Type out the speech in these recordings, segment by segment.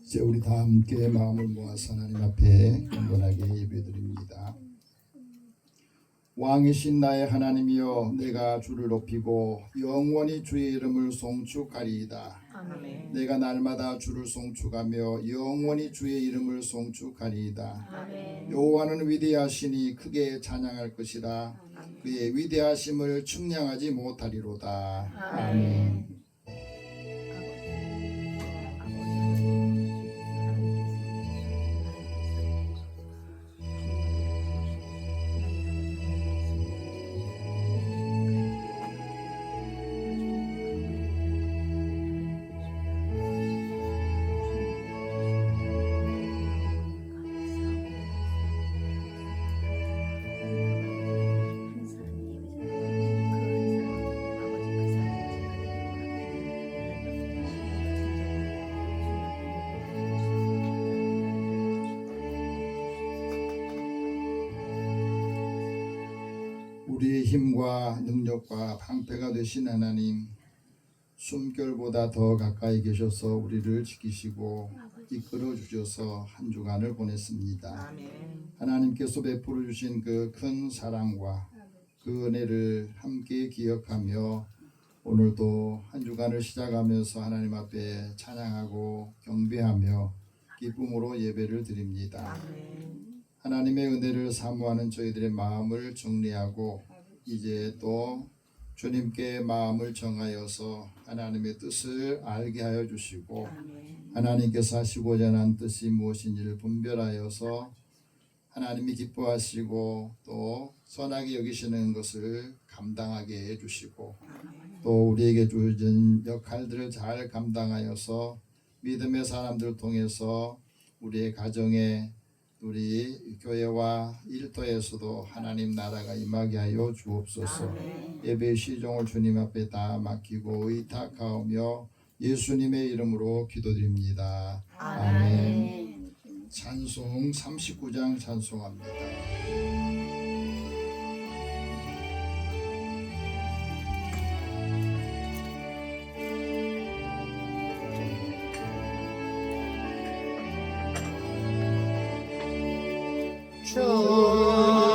이제 우리 다 함께 마음을 모아서 하나님 앞에 경건하게 예배드립니다. 왕이신 나의 하나님이여, 내가 주를 높이고 영원히 주의 이름을 송축하리이다. 아멘. 내가 날마다 주를 송축하며 영원히 주의 이름을 송축하리이다. 아멘. 여호와는 위대하시니 크게 찬양할 것이다. 그의 위대하심을 측량하지 못하리로다. 아멘. 우리의 힘과 능력과 방패가 되신 하나님, 숨결보다 더 가까이 계셔서 우리를 지키시고 이끌어 주셔서 한 주간을 보냈습니다. 아멘. 하나님께서 베풀어 주신 그 큰 사랑과 그 은혜를 함께 기억하며 오늘도 한 주간을 시작하면서 하나님 앞에 찬양하고 경배하며 기쁨으로 예배를 드립니다. 아멘. 하나님의 은혜를 사모하는 저희들의 마음을 정리하고 이제 또 주님께 마음을 정하여서 하나님의 뜻을 알게 하여 주시고 하나님께서 하시고자 하는 뜻이 무엇인지를 분별하여서 하나님이 기뻐하시고 또 선하게 여기시는 것을 감당하게 해주시고 또 우리에게 주어진 역할들을 잘 감당하여서 믿음의 사람들을 통해서 우리의 가정에 우리 교회와 일터에서도 하나님 나라가 임하게 하여 주옵소서. 예배 시종을 주님 앞에 다 맡기고 의탁하오며 예수님의 이름으로 기도드립니다. 아멘. 찬송 39장 찬송합니다.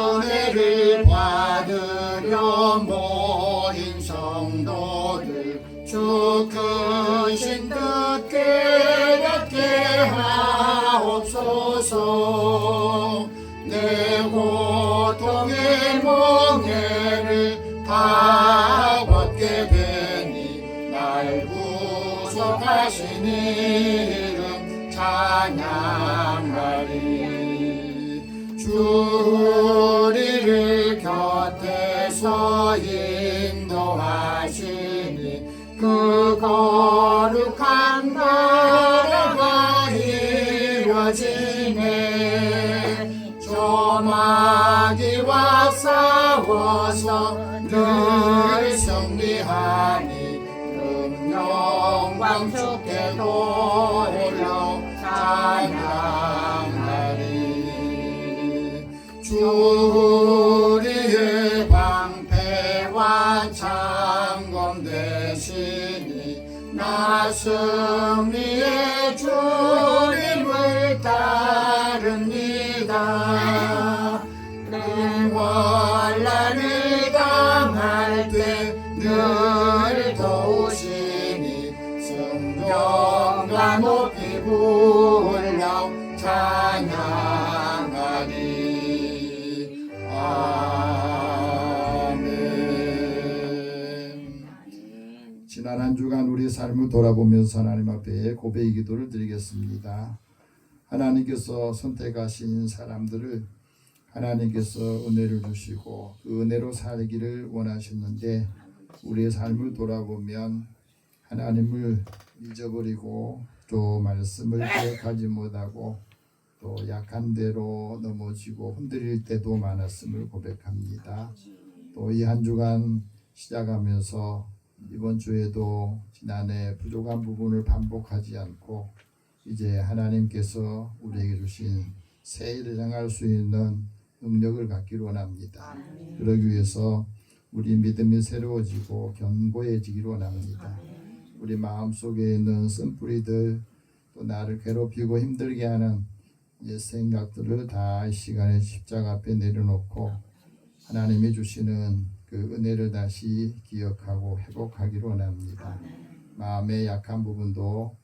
은혜를 받으려 모인 성도들, 주 크신 뜻 깨닫게 하옵소서. 내 고통의 멍에를 다 벗게 되니 날 구속하신 이름 찬양하리. 우리를 곁에서 인도하시니 그 거룩한 나라가 이루어지네. 저 마귀와 싸워서 늘 승리하니 영광 주께 돌려 찬양하리. 우리의 방패와 창검 되시니 나 승리의 주님을 따릅니다. 환난을 당할 때 늘 도우시니 성령과 높이 불러 찬양하리. 아멘. 지난 한 주간 우리 삶을 돌아보면서 하나님 앞에 고백의 기도를 드리겠습니다. 하나님께서 선택하신 사람들을 하나님께서 은혜를 주시고 그 은혜로 살기를 원하셨는데 우리의 삶을 돌아보면 하나님을 잊어버리고 또 말씀을 기억하지 못하고 또 약한 대로 넘어지고 흔들릴 때도 많았음을 고백합니다. 또 이 한 주간 시작하면서 이번 주에도 지난해 부족한 부분을 반복하지 않고 이제 하나님께서 우리에게 주신 새 일을 행할 수 있는 능력을 갖기를 원합니다. 그러기 위해서 우리 믿음이 새로워지고 견고해지기를 원합니다. 우리 마음속에 있는 쓴뿌리들 또 나를 괴롭히고 힘들게 하는 옛 생각들을 다 이 시간에 십자가 앞에 내려놓고 하나님이 주시는 그 은혜를 다시 기억하고 회복하기를 원합니다. 마음의 약한 부분도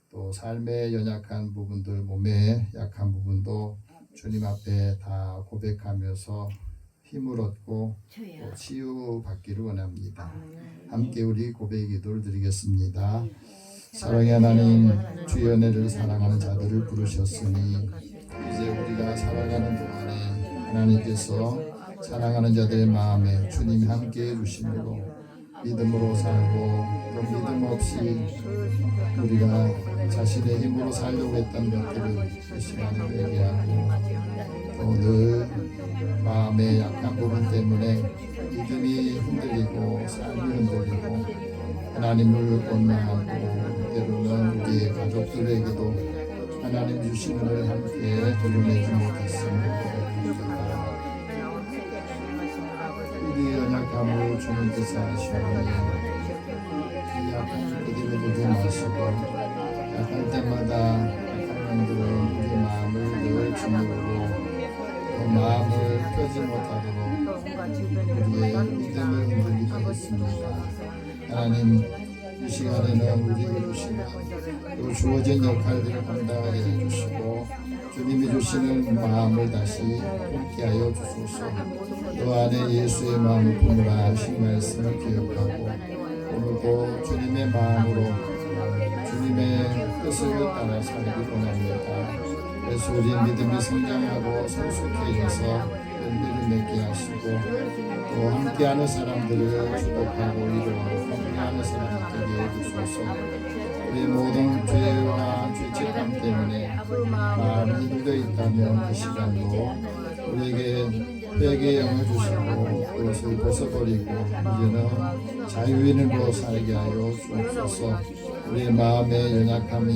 또 삶의 연약한 부분들, 몸의 약한 부분도 주님 앞에 다 고백하면서 힘을 얻고 또 치유받기를 원합니다. 함께 우리 고백 기도를 드리겠습니다. 사랑의 하나님, 주의 은혜를 사랑하는 자들을 부르셨으니 이제 우리가 살아가는 동안에 하나님께서 사랑하는 자들의 마음에 주님이 함께 해주심으로 믿음으로 살고 또 믿음 없이 우리가 자신의 힘으로 살려고 했던 것들을 이 시간에 회개하고 또 늘 마음의 약한 부분 때문에 믿음이 흔들리고 삶이 흔들리고 하나님을 원망하고 때로는 우리의 가족들에게도 하나님 주신 은혜를 함께 드러내지 못했습니다. 우리의 연약함을 주님께서 아시오니 이 약한 그대로 두지 마시고 약할 때마다 약한 영들은 우리 마음을 늘 짓누르고 또 마음을 펴지 못하도록 우리의 믿음을 흔들리게 하겠습니다. 하나님, 이 시간에는 우리에게 주시는 또 주어진 역할들을 감당하게 해주시고 주님이 주시는 마음을 다시 품게 하여 주소서. 또 안에 예수의 마음을 품으라 하신 말씀을 기억하고 오늘도 주님의 마음으로 주님의 뜻을 따라 살기 원합니다. 그래서 우리 믿음이 성장하고 성숙해져서 은혜를 맺게 하시고 또 함께하는 사람들을 축복하고 이루어 함께하는 사람들에게 해주소서. 우리 모든 죄와 죄책감 때문에 마음이 힘들어 있다면 그 시간도 우리에게 회개의 영을 주시고 그것을 벗어버리고 이제는 자유인으로 살게 하여 주옵소서. 우리의 마음의 연약함이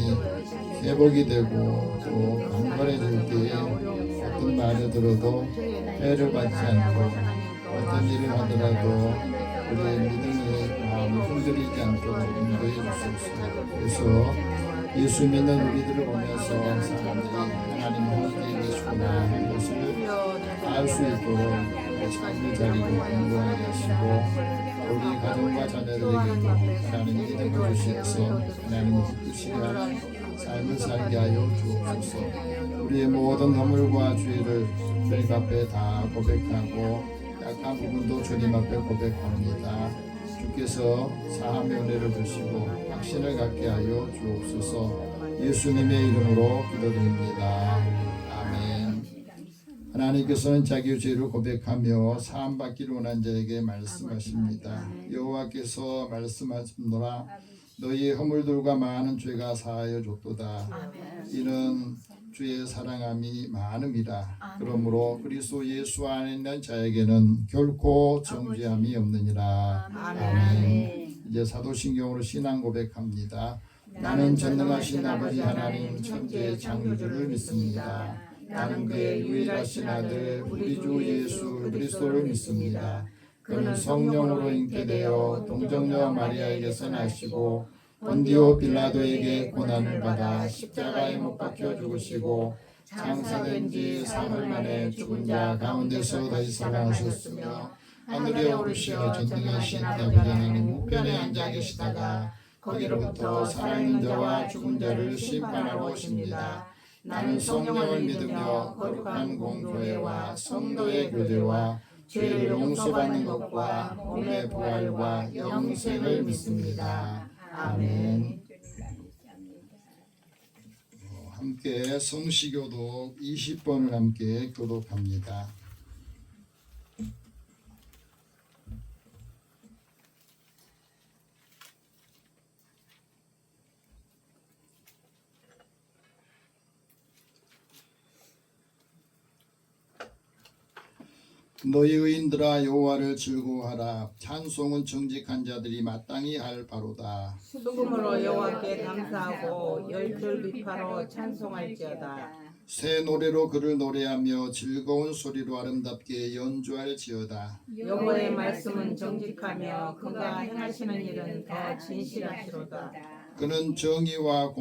회복이 되고 또 강건해질 때에 어떤 말을 들어도 해를 받지 않고 어떤 일을 하더라도 우리의 믿음이 마음을 흔들리지 않도록 인도해 주옵소서. 그래서 예수 믿는 우리들을 보면서 사람들이 하나님과 함께 계시구나 하는 것을 알 수 있도록 삶의 자리를 공부하게 하시고 우리 가정과 자녀들에게도 하나님의 믿음을 주시어서 하나님을 기쁘시게 하는 삶을 살게 하여 주옵소서. 우리의 모든 허물과 죄를 주님 앞에 다 고백하고 약한 부분도 주님 앞에 고백합니다. 주께서 사함의 은혜를 주시고 확신을 갖게 하여 주옵소서. 예수님의 이름으로 기도드립니다. 아멘. 하나님께서는 자기의 죄를 고백하며 사함받기를 원한 자에게 말씀하십니다. 여호와께서 말씀하시노라 너희의 허물들과 많은 죄가 사하여 줬도다. 이는 주의 사랑함이 많음이라. 그러므로 그리스도 예수 안에 있는 자에게는 결코 정죄함이 없느니라. 아멘. 이제 사도신경으로 신앙 고백합니다. 나는 전능하신 아버지 하나님 천지의 창조주를 믿습니다. 나는 그의 유일하신 아들 우리 주 예수 그리스도를 믿습니다. 그는 성령으로 잉태되어 동정녀 마리아에게서 나시고 본디오 빌라도에게 고난을 받아 십자가에 못 박혀 죽으시고 장사된 지 사흘 만에 죽은 자 가운데서 다시 살아나셨으며 하늘에 오르시어 전능하신 아버지 하나님 우편에 앉아 계시다가 거기로부터 살아있는 자와 죽은 자를 심판하러 오십니다. 나는 성령을 믿으며 거룩한 공교회와 성도의 교제와 죄를 용서받는 것과 몸의 부활과 영생을 믿습니다. 아멘. 함께 성시교독 20번을 함께 교독합니다. 너희 의인들아 여호와를 즐거워하라. 찬송은 정직한 자들이 마땅히 할 바로다. 수금으로 여호와께 감사하고 열둘 비파로 찬송할지어다. 새 노래로 그를 노래하며 즐거운 소리로 아름답게 연주할지어다. 여호와의 말씀은 정직하며 그가 행하시는 일은 더 진실하시로다. 그는 정의와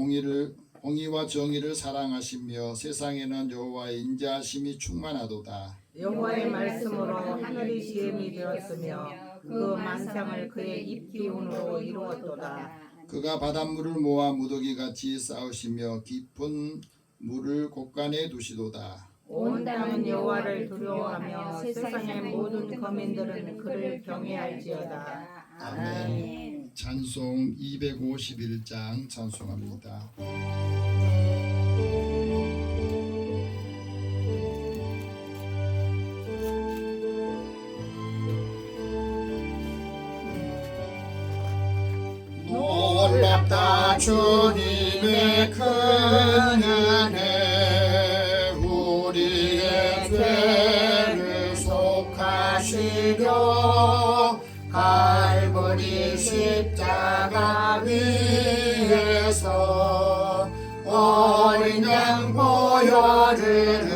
공의와 정의를 사랑하시며 세상에는 여호와의 인자하심이 충만하도다. 여호와의 말씀으로 하늘이 시험이 되었으며 그 만상을 그의 입 기운으로 이루었도다. 그가 바닷물을 모아 무더기같이 쌓으시며 깊은 물을 곳간에 두시도다. 온 땅은 여호와를 두려워하며 세상의 모든 거민들은 그를 경외할지어다. 아멘. 찬송 251장 찬송합니다. 놀랍다 주님의 큰 은혜 우리의 죄를 속하시려 갈보리 십자가 위에서 어린 양 보혈을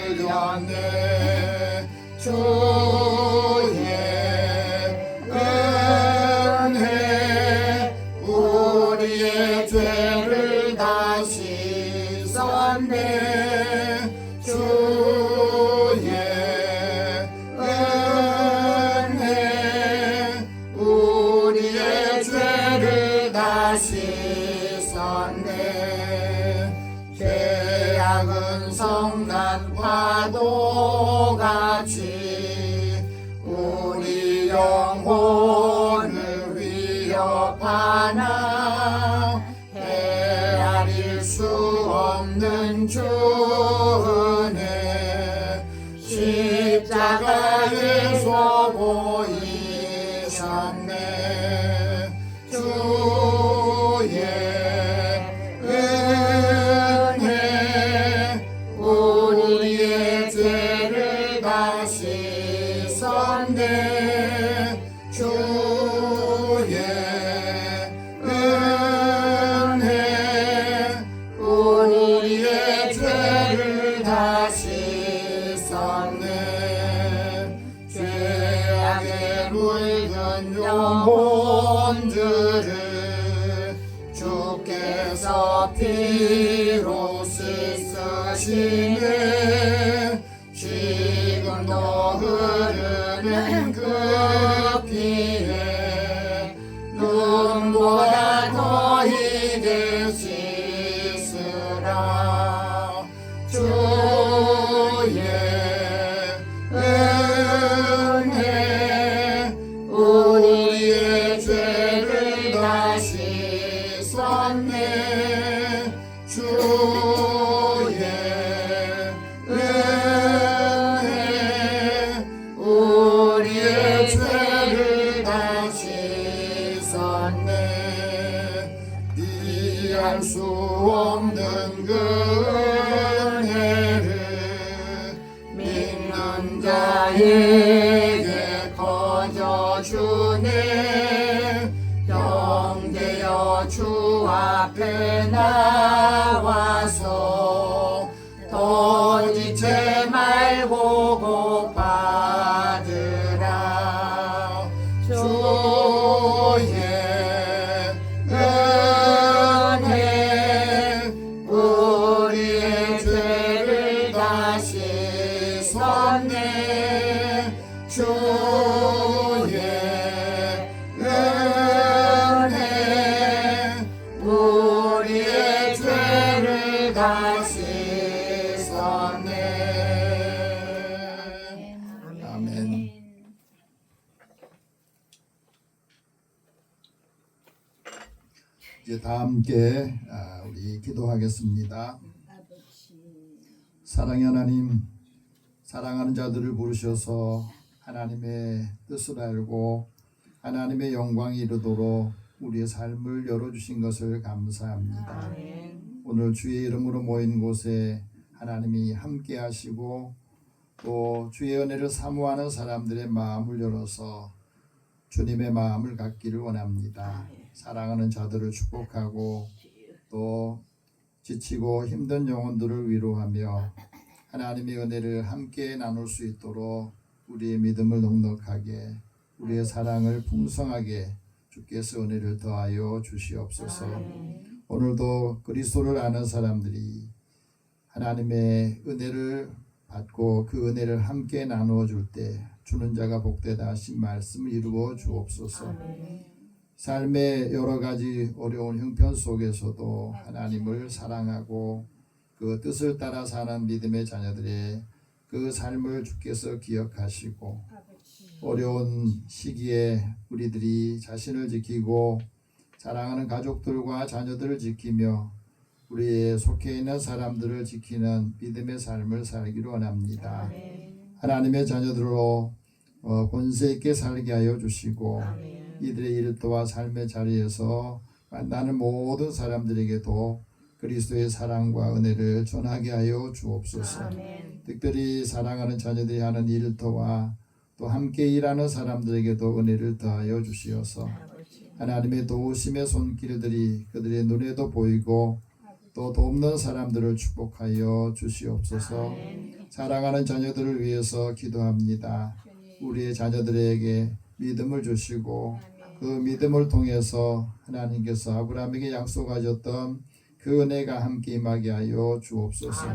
흘렸네. 주의 은혜 우리의 죄를 다 씻었네. 주의 은혜 우리의 죄를 다 씻었네. 죄악은 성난 파도같이 우리 영혼을 위협하나 헤아릴 수 없는 주 은혜 십자가에서 보이셨네. 주의 은혜 우리의 죄를 다 씻었네. 주의 은혜 우리의 죄를 다 씻었네. 죄악에 물든 영혼들을 주께서 피로 씻으시네. 지금도 흐르는 그 피에 눈보다 더 이게 씻으라. 주의 은혜 우리의 죄를 다 씻었네. 주의 은혜 우리의 죄를 다 씻었네. 이해할 수 없는 그 은혜를 믿는 자에게 거저주네. 형제여 주 앞에 나와서 도지체 말고 곧 받으라. 주의 은혜 우리의 죄를 다 씻었네. 주의 은혜 우리의 죄를 다 씻었네. 아멘. 이제 다 함께 우리 기도하겠습니다. 사랑의 하나님, 사랑하는 자들을 부르셔서 하나님의 뜻을 알고 하나님의 영광이 이르도록 우리의 삶을 열어주신 것을 감사합니다. 아멘. 오늘 주의 이름으로 모인 곳에 하나님이 함께 하시고 또 주의 은혜를 사모하는 사람들의 마음을 열어서 주님의 마음을 갖기를 원합니다. 사랑하는 자들을 축복하고 또 지치고 힘든 영혼들을 위로하며 하나님의 은혜를 함께 나눌 수 있도록 우리의 믿음을 넉넉하게 우리의 사랑을 풍성하게 주께서 은혜를 더하여 주시옵소서. 오늘도 그리스도를 아는 사람들이 하나님의 은혜를 받고 그 은혜를 함께 나누어 줄 때 주는 자가 복되다 하신 말씀을 이루어 주옵소서. 삶의 여러 가지 어려운 형편 속에서도 하나님을 사랑하고 그 뜻을 따라 사는 믿음의 자녀들의 그 삶을 주께서 기억하시고 어려운 시기에 우리들이 자신을 지키고 사랑하는 가족들과 자녀들을 지키며 우리의 속해 있는 사람들을 지키는 믿음의 삶을 살기로 원합니다. 하나님의 자녀들로 권세 있게 살게 하여 주시고 이들의 일터와 삶의 자리에서 만나는 모든 사람들에게도 그리스도의 사랑과 은혜를 전하게 하여 주옵소서. 특별히 사랑하는 자녀들이 하는 일터와 또 함께 일하는 사람들에게도 은혜를 더하여 주시어서 하나님의 도우심의 손길들이 그들의 눈에도 보이고 또 돕는 사람들을 축복하여 주시옵소서. 사랑하는 자녀들을 위해서 기도합니다. 우리의 자녀들에게 믿음을 주시고 그 믿음을 통해서 하나님께서 아브라함에게 약속하셨던 그 은혜가 함께 임하게 하여 주옵소서.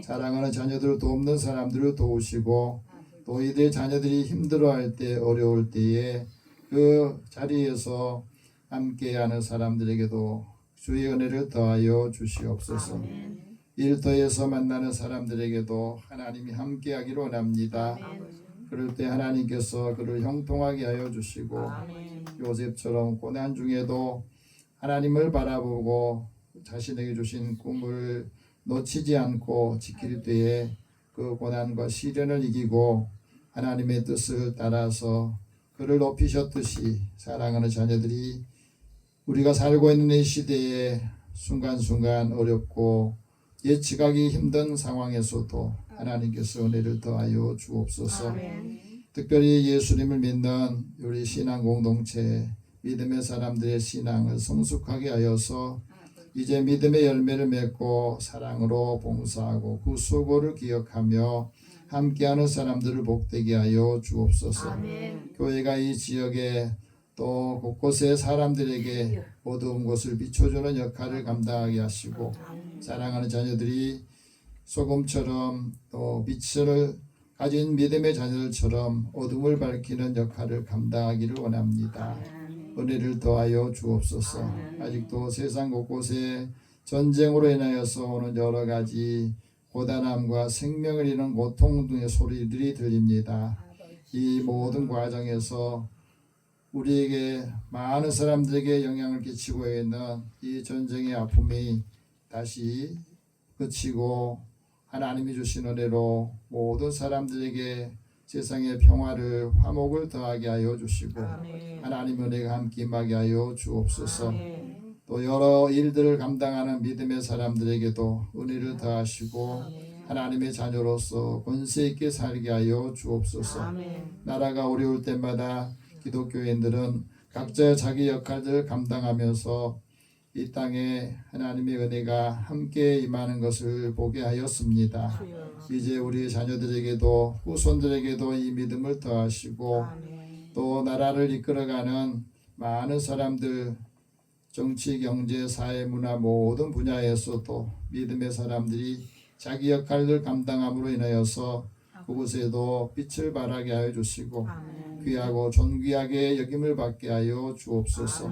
사랑하는 자녀들을 돕는 사람들을 도우시고 또 이들의 자녀들이 힘들어할 때 어려울 때에 그 자리에서 함께하는 사람들에게도 주의 은혜를 더하여 주시옵소서. 일터에서 만나는 사람들에게도 하나님이 함께하기를 원합니다. 그럴 때 하나님께서 그를 형통하게 하여 주시고 요셉처럼 고난 중에도 하나님을 바라보고 자신에게 주신 꿈을 놓치지 않고 지킬 때에 그 고난과 시련을 이기고 하나님의 뜻을 따라서 그를 높이셨듯이 사랑하는 자녀들이 우리가 살고 있는 이 시대에 순간순간 어렵고 예측하기 힘든 상황에서도 하나님께서 은혜를 더하여 주옵소서. 특별히 예수님을 믿는 우리 신앙 공동체 믿음의 사람들의 신앙을 성숙하게 하여서 이제 믿음의 열매를 맺고 사랑으로 봉사하고 그 수고를 기억하며 함께하는 사람들을 복되게 하여 주옵소서. 교회가 이 지역에 또 곳곳의 사람들에게 어두운 곳을 비춰주는 역할을 감당하게 하시고 사랑하는 자녀들이 소금처럼 또 빛을 가진 믿음의 자녀들처럼 어둠을 밝히는 역할을 감당하기를 원합니다. 은혜를 더하여 주옵소서. 아직도 세상 곳곳에 전쟁으로 인하여서 오는 여러 가지 고단함과 생명을 잃는 고통 등의 소리들이 들립니다. 이 모든 과정에서 우리에게 많은 사람들에게 영향을 끼치고 있는 이 전쟁의 아픔이 다시 그치고 하나님이 주신 은혜로 모든 사람들에게 세상의 평화를 화목을 더하게 하여 주시고 하나님 은혜가 함께 임하게 하여 주옵소서. 또 여러 일들을 감당하는 믿음의 사람들에게도 은혜를 더하시고 하나님의 자녀로서 권세 있게 살게 하여 주옵소서. 나라가 어려울 때마다 기독교인들은 각자 자기 역할들을 감당하면서 이 땅에 하나님의 은혜가 함께 임하는 것을 보게 하였습니다. 이제 우리 자녀들에게도 후손들에게도 이 믿음을 더하시고 또 나라를 이끌어가는 많은 사람들 정치, 경제, 사회, 문화 모든 분야에서도 믿음의 사람들이 자기 역할을 감당함으로 인하여서 그곳에도 빛을 발하게 하여 주시고 귀하고 존귀하게 여김을 받게 하여 주옵소서.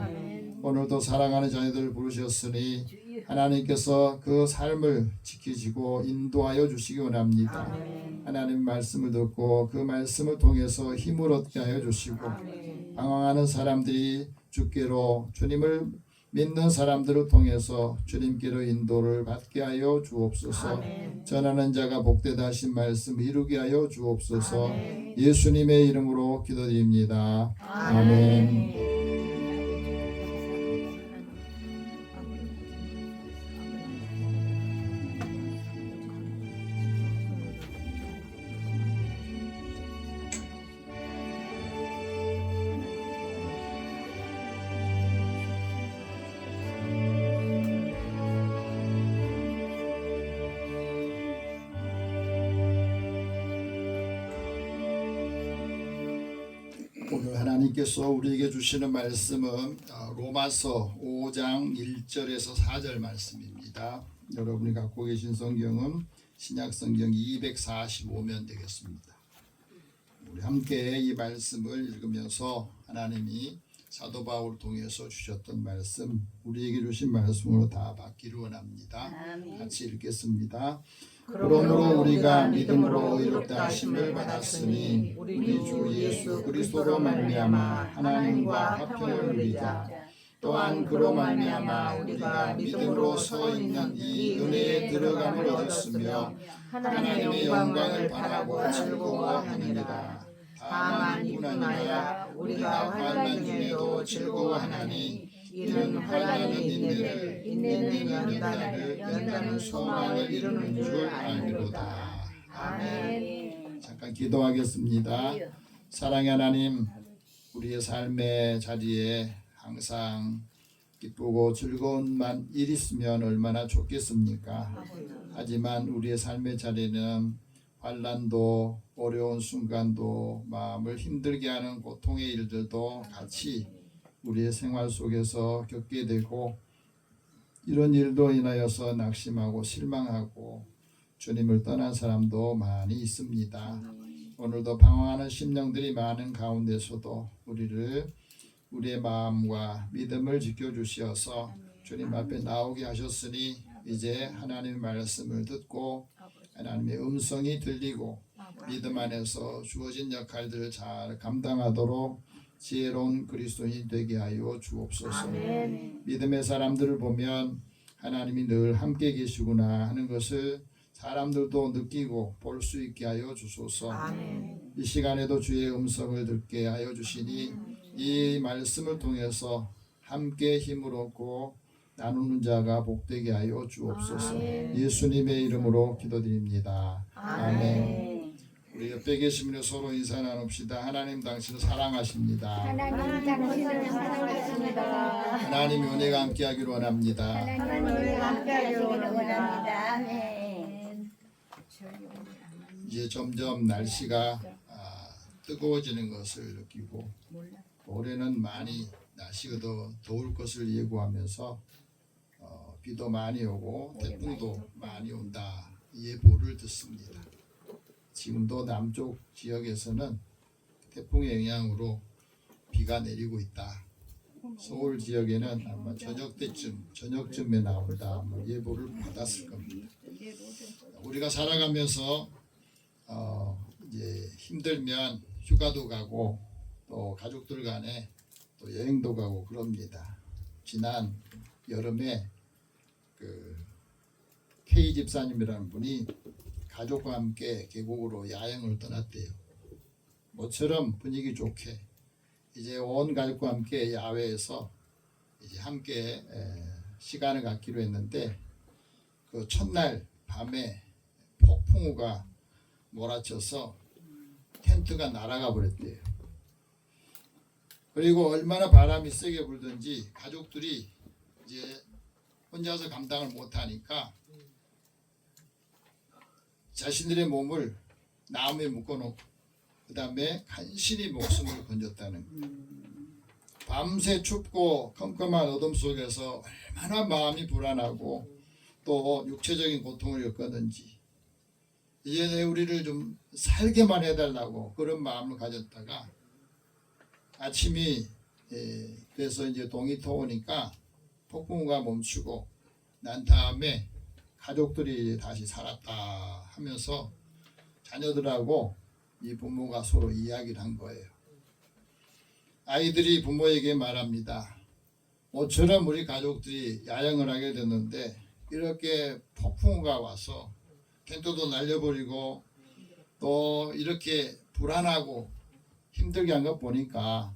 오늘도 사랑하는 자녀들을 부르셨으니 하나님께서 그 삶을 지키시고 인도하여 주시기 원합니다. 하나님 말씀을 듣고 그 말씀을 통해서 힘을 얻게 하여 주시고 방황하는 사람들이 주께로 주님을 믿는 사람들을 통해서 주님께로 인도를 받게 하여 주옵소서. 전하는 자가 복되다 하신 말씀 이루게 하여 주옵소서. 예수님의 이름으로 기도드립니다. 아멘. 하나님께서 우리에게 주시는 말씀은 로마서 5장 1절에서 4절 말씀입니다. 여러분이 갖고 계신 성경은 신약성경 245면 되겠습니다. 우리 함께 이 말씀을 읽으면서 하나님이 사도 바울을 통해서 주셨던 말씀, 우리에게 주신 말씀으로 다 받기를 원합니다. 같이 읽겠습니다. 그러므로 우리가 믿음으로 의롭다 하심을 받았으니 우리 주 예수 그리스도로 말미암아 하나님과 화평을 누리자. 또한 그로 말미암아 우리가 믿음으로 서 있는 이 은혜에 들어감을 얻었으며 하나님의 영광을 바라고 즐거워하느니라. 다만 이뿐 아니라 우리가 환난 중에도 즐거워하나니 이는 환난의 인내를, 인내는 연단을, 연단은 소망을 이루는 줄 알미로다. 아멘. 잠깐 기도하겠습니다. 사랑의 하나님, 우리의 삶의 자리에 항상 기쁘고 즐거운 일 있으면 얼마나 좋겠습니까? 하지만 우리의 삶의 자리는 환난도 어려운 순간도 마음을 힘들게 하는 고통의 일들도 같이 우리의 생활 속에서 겪게 되고 이런 일도 인하여서 낙심하고 실망하고 주님을 떠난 사람도 많이 있습니다. 오늘도 방황하는 심령들이 많은 가운데서도 우리의 마음과 믿음을 지켜주시어서 주님 앞에 나오게 하셨으니 이제 하나님의 말씀을 듣고 하나님의 음성이 들리고 믿음 안에서 주어진 역할들을 잘 감당하도록 지혜로운 그리스도인이 되게 하여 주옵소서. 아멘. 믿음의 사람들을 보면 하나님이 늘 함께 계시구나 하는 것을 사람들도 느끼고 볼 수 있게 하여 주소서. 아멘. 이 시간에도 주의 음성을 듣게 하여 주시니 이 말씀을 통해서 함께 힘을 얻고 나누는 자가 복되게 하여 주옵소서. 아멘. 예수님의 이름으로 기도드립니다. 아멘. 우리 옆에 계신 분이 서로 인사 나눕시다. 하나님 당신을 사랑하십니다. 하나님 당신을 사랑하십니다. 하나님 은혜가 함께하기를 원합니다. 하나님 은혜가 함께하기를 원합니다. 아멘. 이제 점점 날씨가 뜨거워지는 것을 느끼고 올해는 많이 날씨가 더 더울 것을 예고하면서 비도 많이 오고 태풍도 많이 온다 예보를 듣습니다. 지금도 남쪽 지역에서는 태풍의 영향으로 비가 내리고 있다. 서울 지역에는 아마 저녁쯤에 나온다. 예보를 받았을 겁니다. 우리가 살아가면서 이제 힘들면 휴가도 가고 또 가족들 간에 또 여행도 가고 그럽니다. 지난 여름에 그 K 집사님이라는 분이 가족과 함께 계곡으로 야영을 떠났대요. 모처럼 분위기 좋게 이제 온 가족과 함께 야외에서 이제 함께 시간을 갖기로 했는데 그 첫날 밤에 폭풍우가 몰아쳐서 텐트가 날아가 버렸대요. 그리고 얼마나 바람이 세게 불든지 가족들이 이제 혼자서 감당을 못하니까 자신들의 몸을 나무에 묶어놓고 그 다음에 간신히 목숨을 건졌다는 밤새 춥고 컴컴한 어둠 속에서 얼마나 마음이 불안하고 또 육체적인 고통을 겪었는지 이제 우리를 좀 살게만 해달라고 그런 마음을 가졌다가 아침이 그래서 이제 동이 터오니까 폭풍우가 멈추고 난 다음에 가족들이 다시 살았다 하면서 자녀들하고 이 부모가 서로 이야기를 한 거예요. 아이들이 부모에게 말합니다. 모처럼 우리 가족들이 야영을 하게 됐는데 이렇게 폭풍우가 와서 텐트도 날려버리고 또 이렇게 불안하고 힘들게 한 것 보니까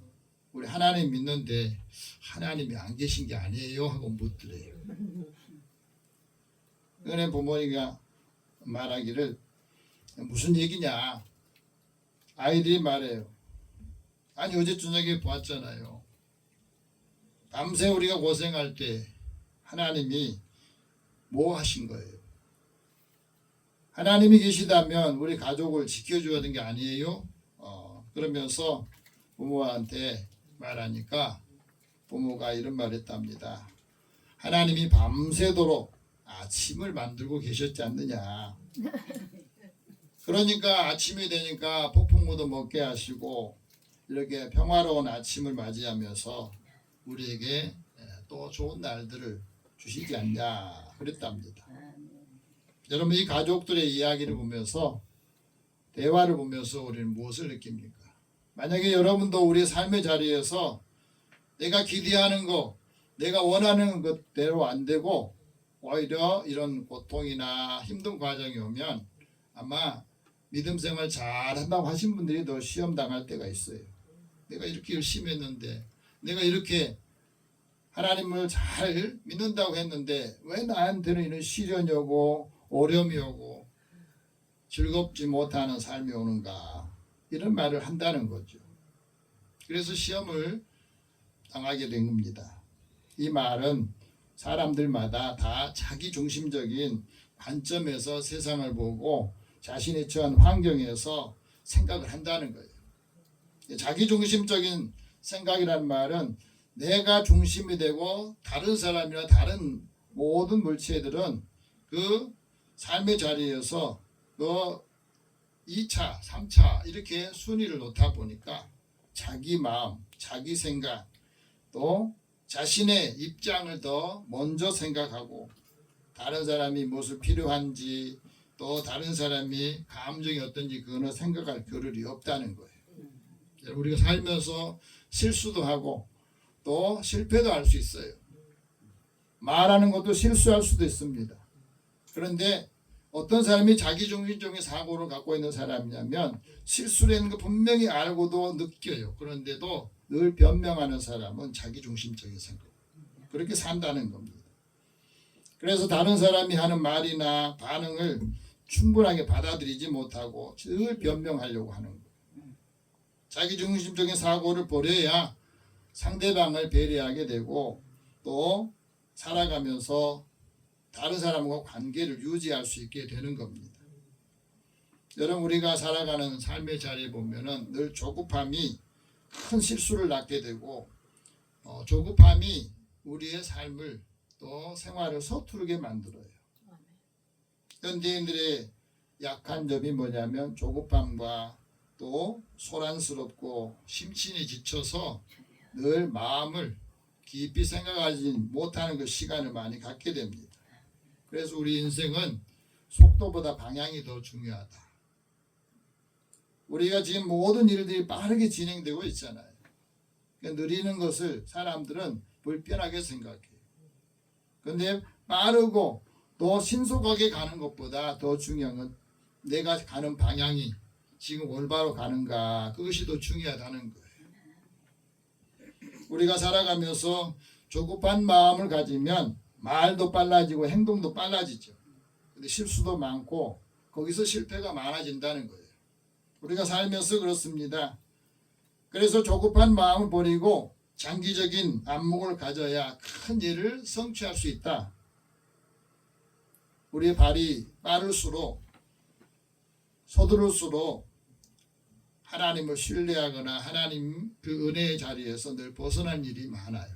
우리 하나님 믿는데 하나님이 안 계신 게 아니에요 하고 묻더래요. 그런데 부모님이 말하기를 무슨 얘기냐. 아이들이 말해요. 아니 어제 저녁에 보았잖아요. 밤새 우리가 고생할 때 하나님이 뭐 하신 거예요. 하나님이 계시다면 우리 가족을 지켜줘야 되는 게 아니에요. 그러면서 부모한테 말하니까 부모가 이런 말을 했답니다. 하나님이 밤새도록 아침을 만들고 계셨지 않느냐. 그러니까 아침이 되니까 폭풍우도 먹게 하시고 이렇게 평화로운 아침을 맞이하면서 우리에게 또 좋은 날들을 주시지 않냐 그랬답니다. 여러분 이 가족들의 이야기를 보면서 대화를 보면서 우리는 무엇을 느낍니까? 만약에 여러분도 우리 삶의 자리에서 내가 기대하는 것, 내가 원하는 것대로 안 되고 오히려 이런 고통이나 힘든 과정이 오면 아마 믿음 생활 잘한다고 하신 분들이 더 시험 당할 때가 있어요. 내가 이렇게 열심히 했는데 내가 이렇게 하나님을 잘 믿는다고 했는데 왜 나한테는 이런 시련이 오고 어려움이 오고 즐겁지 못하는 삶이 오는가 이런 말을 한다는 거죠. 그래서 시험을 당하게 된 겁니다. 이 말은 사람들마다 다 자기중심적인 관점에서 세상을 보고 자신이 처한 환경에서 생각을 한다는 거예요. 자기중심적인 생각이라는 말은 내가 중심이 되고 다른 사람이나 다른 모든 물체들은 그 삶의 자리에서 2차, 3차 이렇게 순위를 놓다 보니까 자기 마음, 자기 생각 또 자신의 입장을 더 먼저 생각하고 다른 사람이 무엇을 필요한지 또 다른 사람이 감정이 어떤지 그거는 생각할 겨를이 없다는 거예요. 우리가 살면서 실수도 하고 또 실패도 할 수 있어요. 말하는 것도 실수할 수도 있습니다. 그런데 어떤 사람이 자기중심적인 사고를 갖고 있는 사람이냐면 실수라는 거 분명히 알고도 느껴요. 그런데도 늘 변명하는 사람은 자기중심적인 생각. 그렇게 산다는 겁니다. 그래서 다른 사람이 하는 말이나 반응을 충분하게 받아들이지 못하고 늘 변명하려고 하는 거예요. 자기중심적인 사고를 버려야 상대방을 배려하게 되고 또 살아가면서 다른 사람과 관계를 유지할 수 있게 되는 겁니다. 여러분 우리가 살아가는 삶의 자리에 보면은 늘 조급함이 큰 실수를 낳게 되고 조급함이 우리의 삶을 또 생활을 서투르게 만들어요. 현대인들의 약한 점이 뭐냐면 조급함과 또 소란스럽고 심신이 지쳐서 늘 마음을 깊이 생각하지 못하는 그 시간을 많이 갖게 됩니다. 그래서 우리 인생은 속도보다 방향이 더 중요하다. 우리가 지금 모든 일들이 빠르게 진행되고 있잖아요. 그러니까 느리는 것을 사람들은 불편하게 생각해요. 그런데 빠르고 또 신속하게 가는 것보다 더 중요한 건 내가 가는 방향이 지금 올바로 가는가 그것이 더 중요하다는 거예요. 우리가 살아가면서 조급한 마음을 가지면 말도 빨라지고 행동도 빨라지죠. 근데 실수도 많고 거기서 실패가 많아진다는 거예요. 우리가 살면서 그렇습니다. 그래서 조급한 마음을 버리고 장기적인 안목을 가져야 큰 일을 성취할 수 있다. 우리의 발이 빠를수록 서두를수록 하나님을 신뢰하거나 하나님 그 은혜의 자리에서 늘 벗어난 일이 많아요.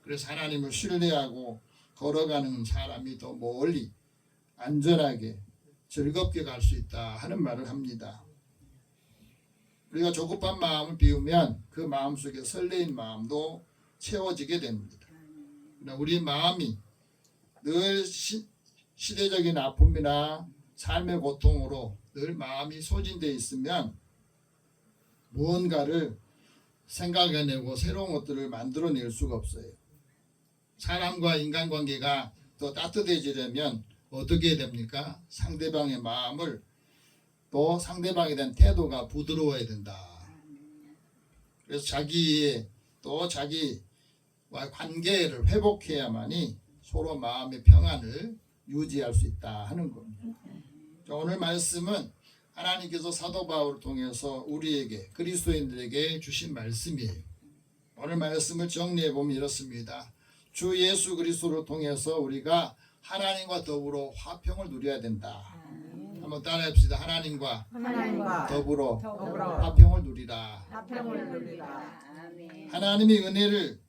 그래서 하나님을 신뢰하고 걸어가는 사람이 더 멀리 안전하게 즐겁게 갈 수 있다 하는 말을 합니다. 우리가 조급한 마음을 비우면 그 마음속에 설레인 마음도 채워지게 됩니다. 우리 마음이 늘 시대적인 아픔이나 삶의 고통으로 늘 마음이 소진되어 있으면 무언가를 생각해내고 새로운 것들을 만들어낼 수가 없어요. 사람과 인간관계가 더 따뜻해지려면 어떻게 됩니까? 상대방의 마음을 또 상대방에 대한 태도가 부드러워야 된다. 그래서 자기의 또 자기와 관계를 회복해야만이 서로 마음의 평안을 유지할 수 있다 하는 겁니다. 오늘 말씀은 하나님께서 사도 바울을 통해서 우리에게 그리스도인들에게 주신 말씀이에요. 오늘 말씀을 정리해 보면 이렇습니다. 주 예수 그리스도를 통해서 우리가 하나님과 더불어 화평을 누려야 된다. 한번 따라합시다. 하나님과 하나님과 더불어 더불어 화평을 누리라. 화평을 누리라. 아멘. 하나님의 은혜를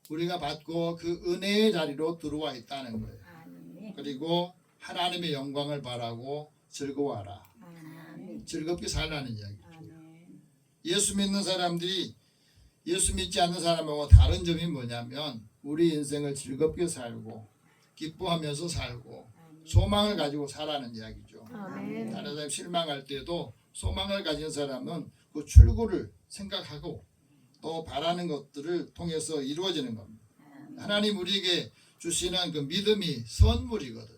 우리가 받고 그 은혜의 자리로 들어와 있다는 거예요. 아멘. 그리고 하나님의 영광을 바라고 즐거워하라. 아멘. 즐겁게 살라는 이야기죠. 아멘. 예수 믿는 사람들이 예수 믿지 않는 사람하고 다른 점이 뭐냐면 우리 인생을 즐겁게 살고 기뻐하면서 살고 소망을 가지고 살라는 이야기죠. 아멘. 다른 사람 실망할 때도 소망을 가진 사람은 그 출구를 생각하고 또 바라는 것들을 통해서 이루어지는 겁니다. 하나님 우리에게 주시는 그 믿음이 선물이거든.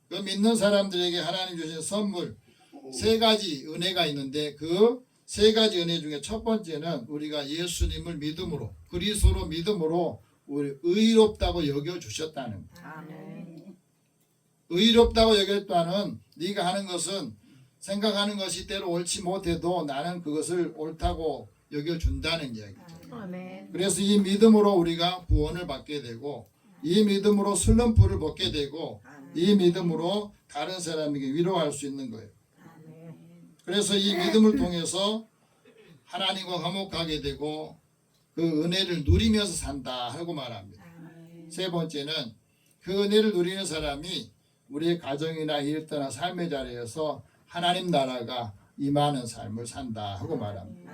그 믿는 사람들에게 하나님 주신 선물 세 가지 은혜가 있는데 그 세 가지 은혜 중에 첫 번째는 우리가 예수님을 믿음으로 그리스도로 믿음으로 우리 의롭다고 여겨 주셨다는 거예요. 아멘. 의롭다고 여겼다는 네가 하는 것은 생각하는 것이 때로 옳지 못해도 나는 그것을 옳다고 여겨준다는 이야기죠. 아멘. 그래서 이 믿음으로 우리가 구원을 받게 되고 이 믿음으로 슬럼프를 벗게 되고 이 믿음으로 다른 사람에게 위로할 수 있는 거예요. 그래서 이 믿음을 통해서 하나님과 화목하게 되고 그 은혜를 누리면서 산다 하고 말합니다. 세 번째는 그 은혜를 누리는 사람이 우리의 가정이나 일터나 삶의 자리에서 하나님 나라가 임하는 삶을 산다 하고 말합니다.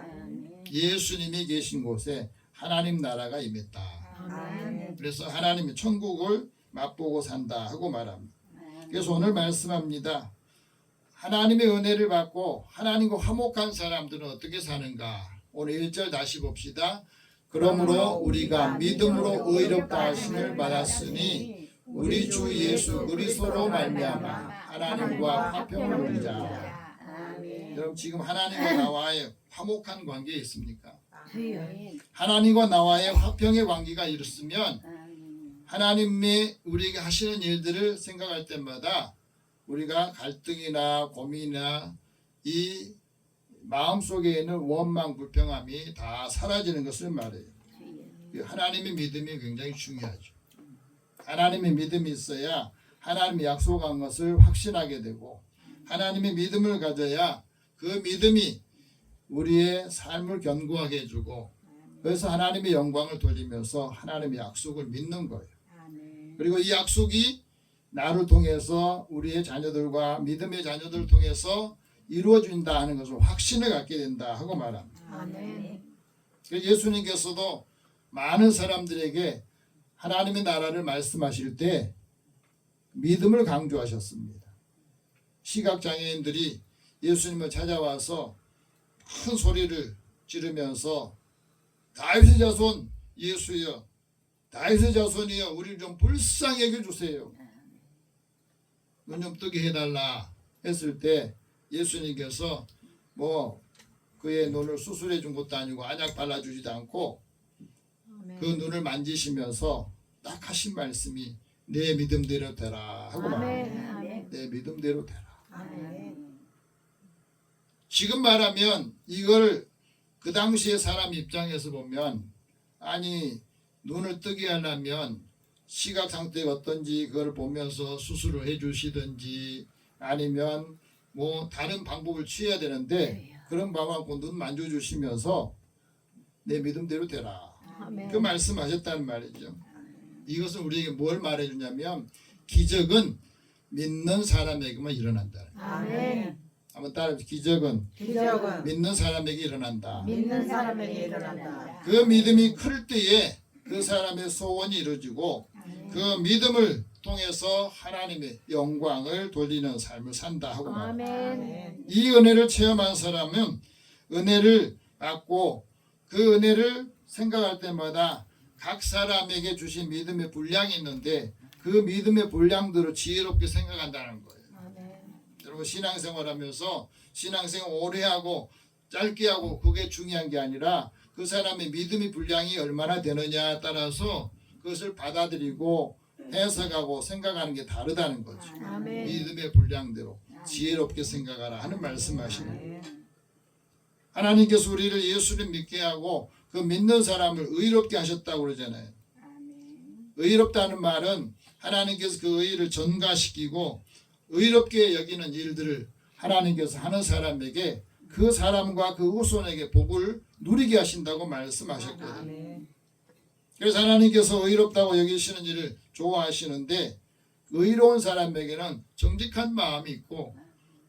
예수님이 계신 곳에 하나님 나라가 임했다. 아멘. 그래서 하나님의 천국을 맛보고 산다 하고 말합니다. 그래서 오늘 말씀합니다. 하나님의 은혜를 받고 하나님과 화목한 사람들은 어떻게 사는가? 오늘 1절 다시 봅시다. 그러므로 우리가 믿음으로 의롭다 하심을 받았으니 우리 주 예수 그리스도로 말미암아 하나님과 화평을 누리자. 아멘. 여러분 지금 하나님과 나와의 화목한 관계에 있습니까? 아멘. 하나님과 나와의 화평의 관계가 있으면 아멘. 하나님이 우리에게 하시는 일들을 생각할 때마다 우리가 갈등이나 고민이나 이 마음속에 있는 원망 불평함이 다 사라지는 것을 말해요. 하나님의 믿음이 굉장히 중요하죠. 하나님의 믿음이 있어야 하나님이 약속한 것을 확신하게 되고 하나님의 믿음을 가져야 그 믿음이 우리의 삶을 견고하게 해주고 그래서 하나님의 영광을 돌리면서 하나님의 약속을 믿는 거예요. 아멘. 그리고 이 약속이 나를 통해서 우리의 자녀들과 믿음의 자녀들을 통해서 이루어진다 하는 것을 확신을 갖게 된다 하고 말합니다. 아멘. 그래서 예수님께서도 많은 사람들에게 하나님의 나라를 말씀하실 때 믿음을 강조하셨습니다. 시각장애인들이 예수님을 찾아와서 큰 소리를 지르면서 다윗의 자손 예수여 다윗의 자손이여 우리를 좀 불쌍히 여겨주세요. 눈 좀 뜨게 해달라 했을 때 예수님께서 뭐 그의 눈을 수술해 준 것도 아니고 안약 발라주지도 않고 그 눈을 만지시면서 딱 하신 말씀이 내 믿음대로 되라 하고 말합니다. 아멘. 내 믿음대로 되라. 아멘. 지금 말하면 이걸 그 당시의 사람 입장에서 보면 아니 눈을 뜨게 하려면 시각 상태가 어떤지 그걸 보면서 수술을 해주시든지 아니면 뭐 다른 방법을 취해야 되는데 그런 방법하고 눈 만져주시면서 내 믿음대로 되라. 아멘. 그 말씀하셨다는 말이죠. 이것은 우리에게 뭘 말해주냐면 기적은 믿는 사람에게만 일어난다. 아멘. 한번 따라해 기적은 기적은 믿는 사람에게 일어난다. 믿는 사람에게 일어난다. 그 믿음이 클 때에 그 사람의 소원이 이루어지고 그 믿음을 통해서 하나님의 영광을 돌리는 삶을 산다 하고 말합니다. 아멘. 이 은혜를 체험한 사람은 은혜를 받고 그 은혜를 생각할 때마다 각 사람에게 주신 믿음의 분량이 있는데 그 믿음의 분량대로 지혜롭게 생각한다는 거예요. 아멘. 여러분 신앙생활하면서 신앙생활 오래 하고 짧게 하고 그게 중요한 게 아니라 그 사람의 믿음의 분량이 얼마나 되느냐에 따라서 그것을 받아들이고 해석하고 생각하는 게 다르다는 거죠. 아멘. 믿음의 분량대로 지혜롭게 생각하라 하는 말씀하시는 거예요. 하나님께서 우리를 예수를 믿게 하고 그 믿는 사람을 의롭게 하셨다고 그러잖아요. 의롭다는 말은 하나님께서 그 의를 전가시키고 의롭게 여기는 일들을 하나님께서 하는 사람에게 그 사람과 그 후손에게 복을 누리게 하신다고 말씀하셨거든요. 아멘. 그래서 하나님께서 의롭다고 여기시는 일을 좋아하시는데 의로운 사람에게는 정직한 마음이 있고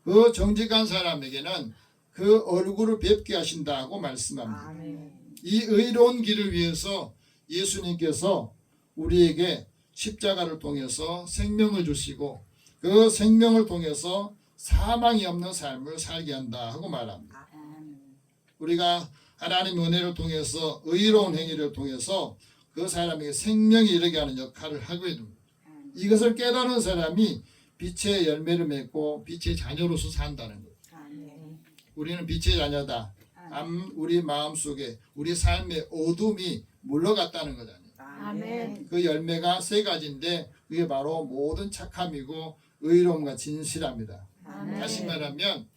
그 정직한 사람에게는 그 얼굴을 뵙게 하신다고 말씀합니다. 아멘. 이 의로운 길을 위해서 예수님께서 우리에게 십자가를 통해서 생명을 주시고 그 생명을 통해서 사망이 없는 삶을 살게 한다 하고 말합니다. 우리가 하나님의 은혜를 통해서 의로운 행위를 통해서 그 사람에게 생명이 이르게 하는 역할을 하고 있는 겁니다. 이것을 깨달은 사람이 빛의 열매를 맺고 빛의 자녀로서 산다는 거예요. 아멘. 우리는 빛의 자녀다. 우리 마음속에 우리 삶의 어둠이 물러갔다는 거잖아요. 아멘. 그 열매가 세 가지인데 그게 바로 모든 착함이고 의로움과 진실합니다. 아멘. 다시 말하면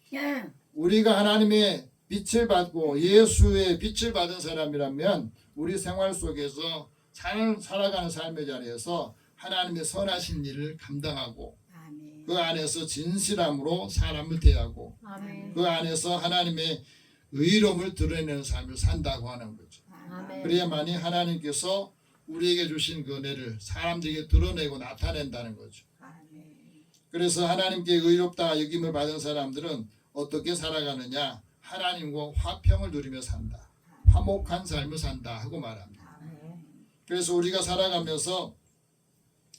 우리가 하나님의 빛을 받고 예수의 빛을 받은 사람이라면 우리 생활 속에서 살아가는 삶의 자리에서 하나님의 선하신 일을 감당하고 아멘. 그 안에서 진실함으로 사람을 대하고 아멘. 그 안에서 하나님의 의로움을 드러내는 삶을 산다고 하는 거죠. 아멘. 그래야만이 하나님께서 우리에게 주신 그 은혜를 사람들에게 드러내고 나타낸다는 거죠. 아멘. 그래서 하나님께 의롭다 여김을 받은 사람들은 어떻게 살아가느냐? 하나님과 화평을 누리며 산다. 화목한 삶을 산다 하고 말합니다. 그래서 우리가 살아가면서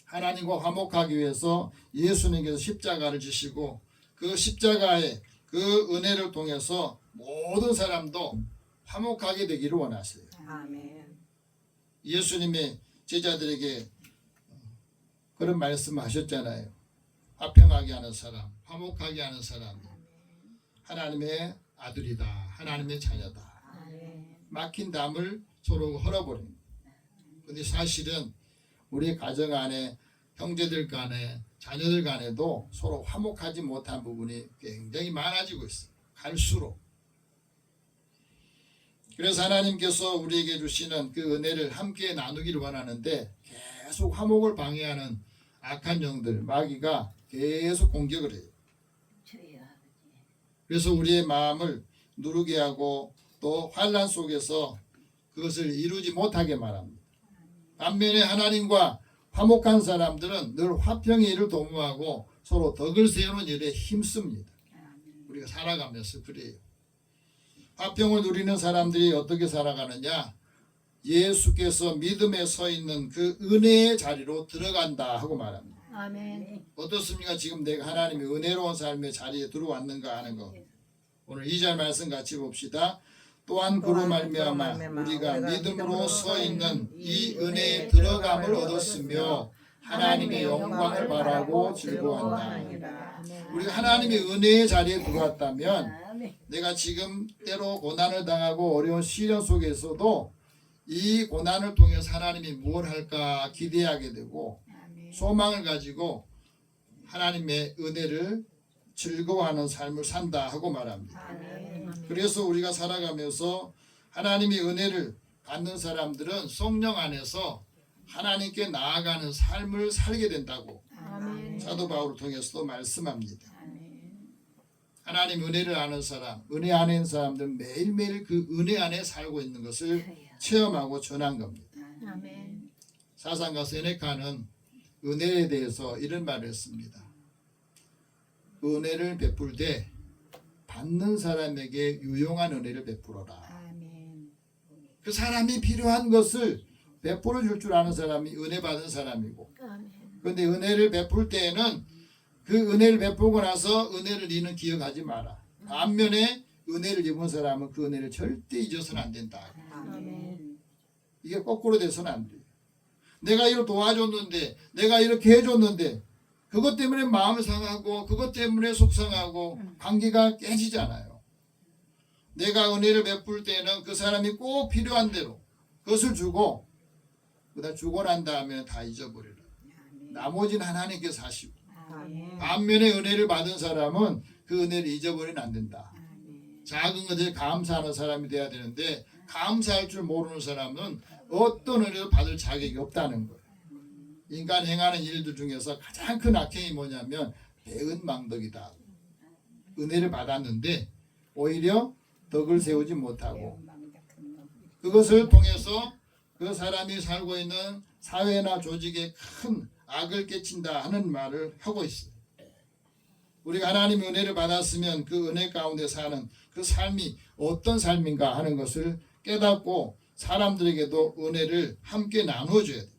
하나님과 화목하기 위해서 예수님께서 십자가를 지시고 그 십자가의 그 은혜를 통해서 모든 사람도 화목하게 되기를 원하세요. 아멘. 예수님의 제자들에게 그런 말씀을 하셨잖아요. 화평하게 하는 사람, 화목하게 하는 사람, 하나님의 아들이다, 하나님의 자녀다. 막힌 담을 서로 헐어버립니다. 근데 사실은 우리 가정 안에 형제들 간에 자녀들 간에도 서로 화목하지 못한 부분이 굉장히 많아지고 있어요. 갈수록. 그래서 하나님께서 우리에게 주시는 그 은혜를 함께 나누기를 원하는데 계속 화목을 방해하는 악한 영들, 마귀가 계속 공격을 해요. 그래서 우리의 마음을 누르게 하고 또 환난 속에서 그것을 이루지 못하게 말합니다. 반면에 하나님과 화목한 사람들은 늘 화평의 일을 도모하고 서로 덕을 세우는 일에 힘씁니다. 우리가 살아가면서 그래요. 화평을 누리는 사람들이 어떻게 살아가느냐? 예수께서 믿음에 서 있는 그 은혜의 자리로 들어간다 하고 말합니다. 아멘. 어떻습니까? 지금 내가 하나님의 은혜로운 삶의 자리에 들어왔는가 하는 거. 오늘 2절 말씀 같이 봅시다. 또한 그로 말미암아 우리가 믿음으로 서 있는 이 은혜에 들어감을 얻었으며 하나님의 영광을 바라고 즐거워한다. 우리가 하나님의 은혜의 자리에 들어왔다면 내가 지금 때로 고난을 당하고 어려운 시련 속에서도 이 고난을 통해서 하나님이 무엇을 할까 기대하게 되고 소망을 가지고 하나님의 은혜를 즐거워하는 삶을 산다 하고 말합니다. 그래서 우리가 살아가면서 하나님의 은혜를 받는 사람들은 성령 안에서 하나님께 나아가는 삶을 살게 된다고 사도 바울을 통해서도 말씀합니다. 하나님 은혜를 아는 사람, 은혜 안에 있는 사람들은 매일매일 그 은혜 안에 살고 있는 것을 체험하고 전한 겁니다. 사상가 세네카는 은혜에 대해서 이런 말을 했습니다. 은혜를 베풀 때 받는 사람에게 유용한 은혜를 베풀어라. 그 사람이 필요한 것을 베풀어 줄 줄 아는 사람이 은혜 받은 사람이고, 그런데 은혜를 베풀 때에는 그 은혜를 베풀고 나서 은혜를 너는 기억하지 마라. 반면에 은혜를 입은 사람은 그 은혜를 절대 잊어서는 안 된다. 이게 거꾸로 돼서는 안 돼요. 내가 이렇게 도와줬는데, 내가 이렇게 해줬는데 그것 때문에 마음을 상하고 그것 때문에 속상하고 관계가 깨지잖아요. 내가 은혜를 베풀 때는 그 사람이 꼭 필요한 대로 그것을 주고 그다음 주고 난 다음에 다 잊어버리라. 나머지는 하나님께서 하시고 반면에 은혜를 받은 사람은 그 은혜를 잊어버리면 안 된다. 작은 것에 감사하는 사람이 돼야 되는데 감사할 줄 모르는 사람은 어떤 은혜도 받을 자격이 없다는 거예요. 인간 행하는 일들 중에서 가장 큰 악행이 뭐냐면 배은망덕이다. 은혜를 받았는데 오히려 덕을 세우지 못하고 그것을 통해서 그 사람이 살고 있는 사회나 조직에 큰 악을 끼친다 하는 말을 하고 있어요. 우리가 하나님의 은혜를 받았으면 그 은혜 가운데 사는 그 삶이 어떤 삶인가 하는 것을 깨닫고 사람들에게도 은혜를 함께 나눠줘야 돼요.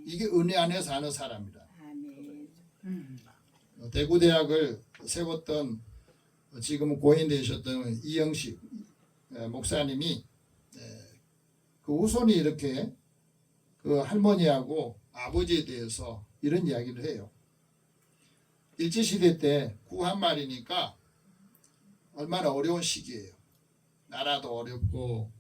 이게 은혜 안에 사는 사람이다. 대구대학을 세웠던 지금은 고인 되셨던 이영식 목사님이 그 후손이 이렇게 그 할머니하고 아버지에 대해서 이런 이야기를 해요. 일제시대 때 구한말이니까 얼마나 어려운 시기예요. 나라도 어렵고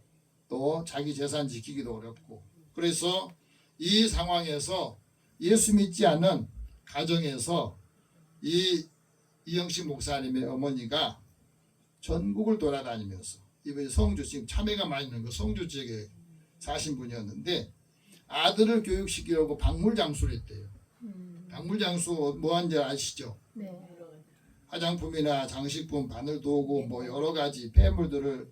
또 자기 재산 지키기도 어렵고 그래서 이 상황에서 예수 믿지 않는 가정에서 이영식 목사님의 어머니가 전국을 돌아다니면서 이번에 성주 지금 참외가 많이 있는 그 성주 지역에 사신 분이었는데 아들을 교육시키려고 박물장수를 했대요. 박물장수 뭐 하는지 아시죠? 네. 화장품이나 장식품, 바늘도구 뭐 여러 가지 폐물들을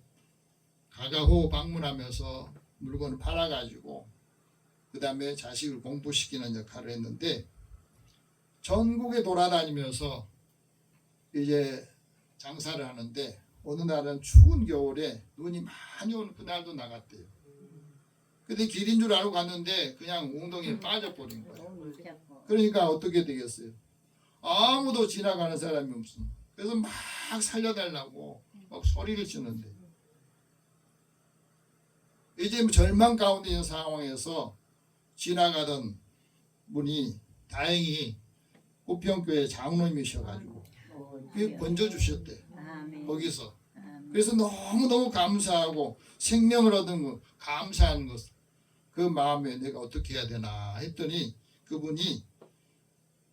가가호 방문하면서 물건을 팔아가지고 그 다음에 자식을 공부시키는 역할을 했는데 전국에 돌아다니면서 이제 장사를 하는데 어느 날은 추운 겨울에 눈이 많이 오는 그날도 나갔대요. 근데 길인 줄 알고 갔는데 그냥 웅덩이에 빠져버린 거예요. 그러니까 어떻게 되겠어요? 아무도 지나가는 사람이 없어. 그래서 막 살려달라고 막 소리를 치는데 이제 절망 가운데 있는 상황에서 지나가던 분이 다행히 호평교회 장로님이셔가지고 건져주셨대. 거기서. 그래서 너무너무 감사하고 생명을 얻은 거 감사한 것 그 마음에 내가 어떻게 해야 되나 했더니 그분이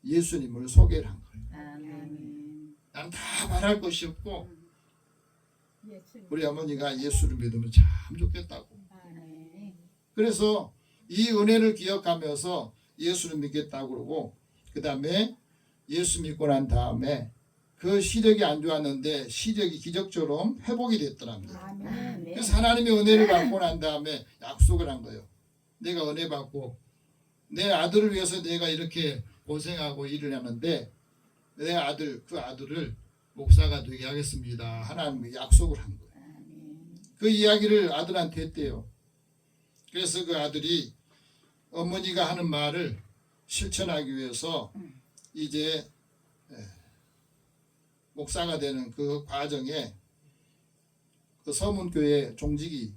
예수님을 소개를 한 거예요. 난 다 말할 것이 없고 우리 어머니가 예수를 믿으면 참 좋겠다고. 그래서 이 은혜를 기억하면서 예수를 믿겠다고 그러고 그 다음에 예수 믿고 난 다음에 그 시력이 안 좋았는데 시력이 기적처럼 회복이 됐더랍니다. 그래서 하나님의 은혜를 받고 난 다음에 약속을 한 거예요. 내가 은혜 받고 내 아들을 위해서 내가 이렇게 고생하고 일을 하는데 내 아들 그 아들을 목사가 되게 하겠습니다. 하나님의 약속을 한 거예요. 그 이야기를 아들한테 했대요. 그래서 그 아들이 어머니가 하는 말을 실천하기 위해서 이제 목사가 되는 그 과정에 그 서문교회 종직이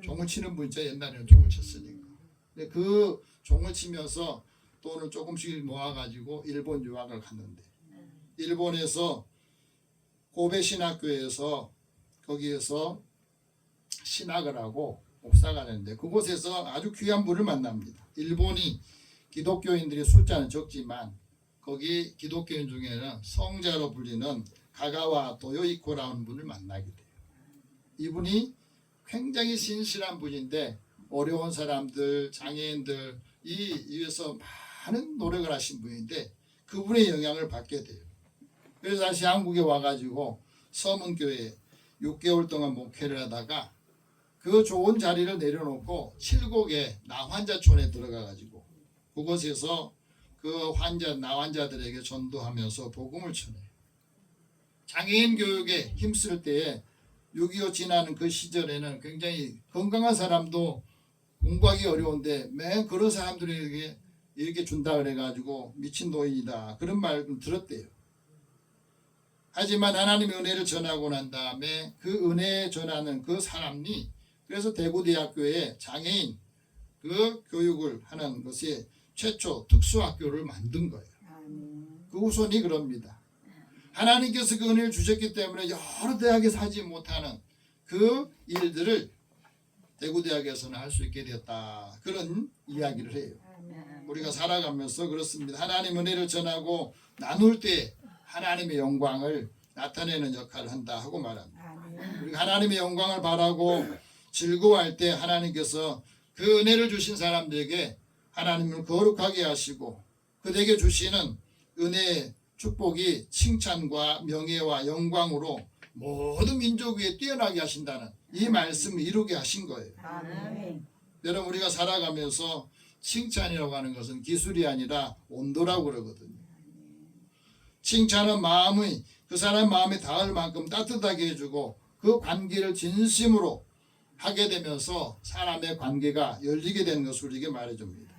종을 치는 분이죠. 옛날에는 종을 쳤으니까. 근데 그 종을 치면서 돈을 조금씩 모아가지고 일본 유학을 갔는데 일본에서 고베 신학교에서 거기에서 신학을 하고 목사가 되는데 그곳에서 아주 귀한 분을 만납니다. 일본이 기독교인들의 숫자는 적지만 거기 기독교인 중에는 성자로 불리는 가가와 도요이코라는 분을 만나게 돼요. 이분이 굉장히 신실한 분인데 어려운 사람들, 장애인들 이 위해서 많은 노력을 하신 분인데 그분의 영향을 받게 돼요. 그래서 다시 한국에 와가지고 서문교회에 6개월 동안 목회를 하다가 그 좋은 자리를 내려놓고 칠곡의 나환자촌에 들어가가지고 그곳에서 그 나환자들에게 전도하면서 복음을 전해요. 장애인 교육에 힘쓸 때에 6.25 지나는 그 시절에는 굉장히 건강한 사람도 공부하기 어려운데 맨 그런 사람들에게 이렇게 준다 그래가지고 미친노인이다 그런 말을 들었대요. 하지만 하나님의 은혜를 전하고 난 다음에 그 은혜 전하는 그 사람이 그래서 대구대학교에 장애인 그 교육을 하는 것이 최초 특수학교를 만든 거예요. 그 후손이 그럽니다. 하나님께서 그 은혜를 주셨기 때문에 여러 대학에서 하지 못하는 그 일들을 대구대학에서는 할 수 있게 되었다. 그런 이야기를 해요. 우리가 살아가면서 그렇습니다. 하나님 은혜를 전하고 나눌 때 하나님의 영광을 나타내는 역할을 한다 하고 말합니다. 우리가 하나님의 영광을 바라고 즐거워할 때 하나님께서 그 은혜를 주신 사람들에게 하나님을 거룩하게 하시고 그들에게 주시는 은혜의 축복이 칭찬과 명예와 영광으로 모든 민족 위에 뛰어나게 하신다는 이 말씀을 이루게 하신 거예요. 아멘. 여러분 우리가 살아가면서 칭찬이라고 하는 것은 기술이 아니라 온도라고 그러거든요. 칭찬은 마음의 그 사람 마음에 닿을 만큼 따뜻하게 해주고 그 관계를 진심으로 하게 되면서 사람의 관계가 열리게 되는 것을 우리에게 말해줍니다.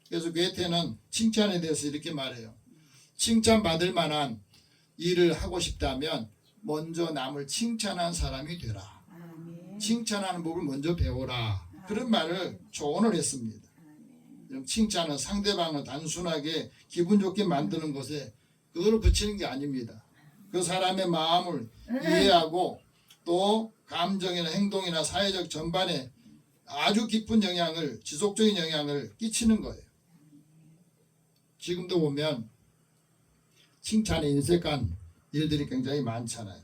그래서 괴테는 칭찬에 대해서 이렇게 말해요. 칭찬받을 만한 일을 하고 싶다면 먼저 남을 칭찬한 사람이 되라. 칭찬하는 법을 먼저 배워라. 그런 말을 조언을 했습니다. 칭찬은 상대방을 단순하게 기분 좋게 만드는 것에 그거를 그치는 게 아닙니다. 그 사람의 마음을 이해하고 또 감정이나 행동이나 사회적 전반에 아주 깊은 영향을 지속적인 영향을 끼치는 거예요. 지금도 보면 칭찬에 인색한 일들이 굉장히 많잖아요.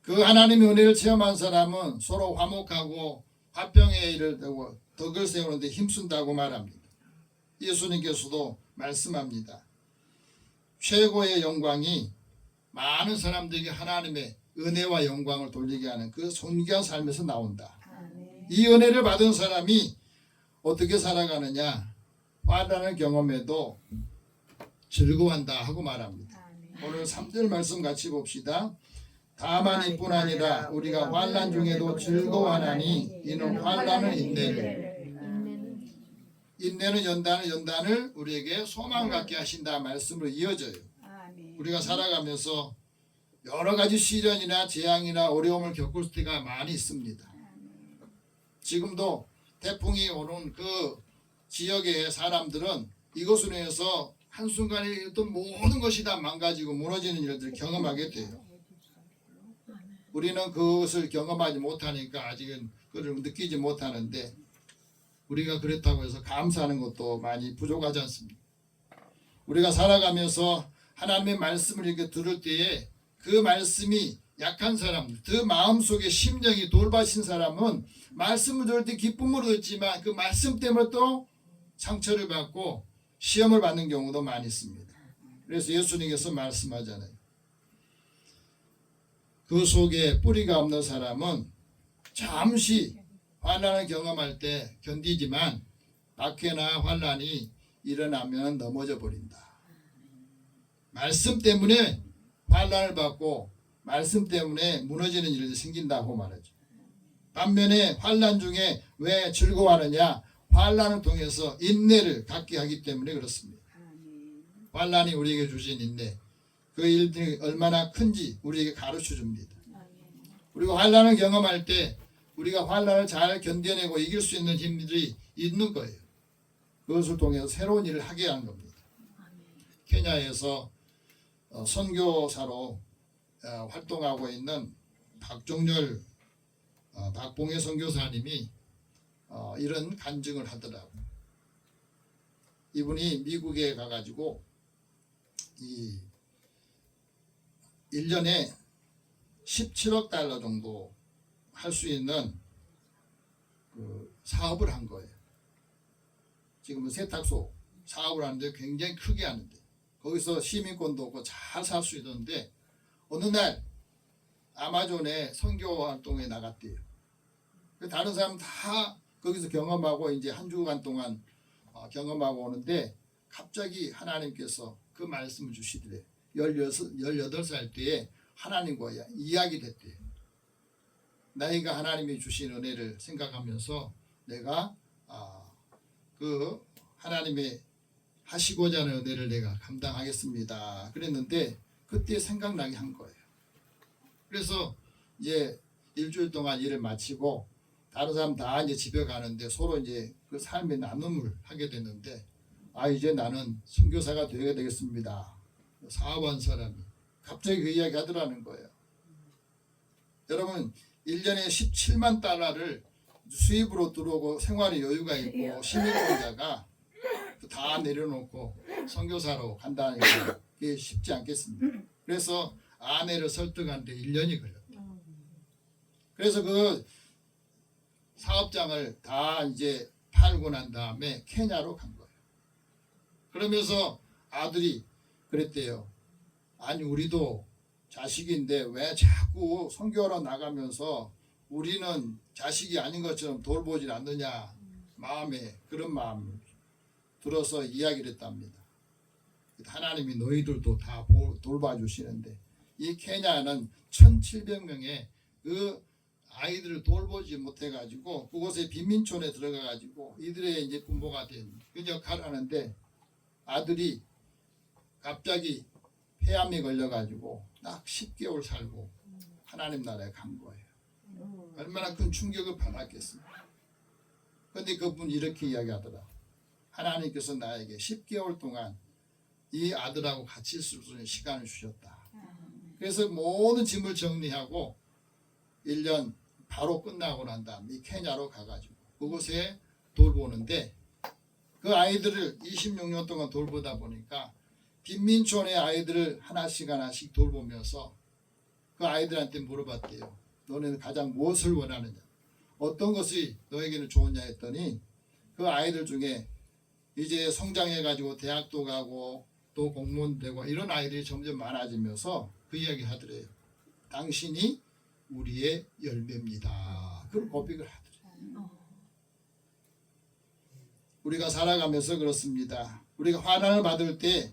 그 하나님의 은혜를 체험한 사람은 서로 화목하고 화평의 일을 되고 덕을 세우는데 힘쓴다고 말합니다. 예수님께서도 말씀합니다. 최고의 영광이 많은 사람들에게 하나님의 은혜와 영광을 돌리게 하는 그 존귀한 삶에서 나온다. 이 은혜를 받은 사람이 어떻게 살아가느냐? 화난을 경험해도 즐거워한다 하고 말합니다. 오늘 3절 말씀 같이 봅시다. 다만 이뿐 아니라 우리가 환난 중에도 즐거워하나니 이는 환난은 인내는 연단을 우리에게 소망을 갖게 하신다 말씀으로 이어져요. 우리가 살아가면서 여러 가지 시련이나 재앙이나 어려움을 겪을 때가 많이 있습니다. 지금도 태풍이 오는 그 지역의 사람들은 이것으로 인해서 한순간에 어떤 모든 것이 다 망가지고 무너지는 일들을 경험하게 돼요. 우리는 그것을 경험하지 못하니까 아직은 그걸 느끼지 못하는데 우리가 그렇다고 해서 감사하는 것도 많이 부족하지 않습니다. 우리가 살아가면서 하나님의 말씀을 이렇게 들을 때에 그 말씀이 약한 사람, 그 마음속에 심령이 돌바신 사람은 말씀을 들을 때 기쁨으로 듣지만 그 말씀 때문에 또 상처를 받고 시험을 받는 경우도 많이 있습니다. 그래서 예수님께서 말씀하잖아요. 그 속에 뿌리가 없는 사람은 잠시 환난을 경험할 때 견디지만 박해나 환난이 일어나면 넘어져 버린다. 말씀 때문에 환난을 받고 말씀 때문에 무너지는 일이 생긴다고 말하죠. 반면에 환난 중에 왜 즐거워하느냐? 환난을 통해서 인내를 갖게 하기 때문에 그렇습니다. 환난이 우리에게 주신 인내, 그 일들이 얼마나 큰지 우리에게 가르쳐 줍니다. 우리가 환난을 경험할 때 우리가 환난을 잘 견뎌내고 이길 수 있는 힘들이 있는 거예요. 그것을 통해서 새로운 일을 하게 한 겁니다. 케냐에서 선교사로 활동하고 있는 박종렬 박봉혜 선교사님이 이런 간증을 하더라고요. 이분이 미국에 가가지고 이 1년에 17억 달러 정도 할 수 있는 그 사업을 한 거예요. 지금은 세탁소 사업을 하는데 굉장히 크게 하는데 거기서 시민권도 없고 잘 살 수 있었는데 어느 날 아마존에 선교 활동에 나갔대요. 다른 사람 다 거기서 경험하고 이제 한 주간 동안 경험하고 오는데 갑자기 하나님께서 그 말씀을 주시더래. 18살 때에 하나님과 이야기 됐대요. 나이가 하나님이 주신 은혜를 생각하면서 내가 그 하나님의 하시고자 하는 은혜를 내가 감당하겠습니다. 그랬는데 그때 생각나게 한 거예요. 그래서 이제 일주일 동안 일을 마치고 다른 사람 다 이제 집에 가는데 서로 이제 그 삶의 나눔을 하게 됐는데 이제 나는 선교사가 되어야 되겠습니다. 사업한 사람이 갑자기 그 이야기 하더라는 거예요. 여러분 1년에 17만 달러를 수입으로 들어오고 생활에 여유가 있고 시민권자가 다 내려놓고 선교사로 간다는 게 쉽지 않겠습니다. 그래서 아내를 설득하는데 1년이 걸렸다. 그래서 그 사업장을 다 이제 팔고 난 다음에 케냐로 간 거예요. 그러면서 아들이 그랬대요. 아니 우리도 자식인데 왜 자꾸 선교하러 나가면서 우리는 자식이 아닌 것처럼 돌보질 않느냐, 마음에 그런 마음을 들어서 이야기를 했답니다. 하나님이 너희들도 다 돌봐주시는데 이 케냐는 1700명의 그 아이들을 돌보지 못해가지고 그곳에 빈민촌에 들어가가지고 이들의 이제 부모가 된 그 역할을 하는데 아들이 갑자기 폐암이 걸려가지고 딱 10개월 살고 하나님 나라에 간 거예요. 얼마나 큰 충격을 받았겠습니까? 그런데 그분 이렇게 이야기하더라. 하나님께서 나에게 10개월 동안 이 아들하고 같이 있을 수 있는 시간을 주셨다. 그래서 모든 짐을 정리하고 1년 바로 끝나고 난 다음 이 케냐로 가가지고 그곳에 돌보는데 그 아이들을 26년 동안 돌보다 보니까 빈민촌의 아이들을 하나씩 돌보면서 그 아이들한테 물어봤대요. 너네는 가장 무엇을 원하느냐? 어떤 것이 너에게는 좋으냐 했더니 그 아이들 중에 이제 성장해가지고 대학도 가고 또 공무원 되고 이런 아이들이 점점 많아지면서 그 이야기 하더래요. 당신이 우리의 열매입니다. 그런 고백을 하더래요. 우리가 살아가면서 그렇습니다. 우리가 환난을 받을 때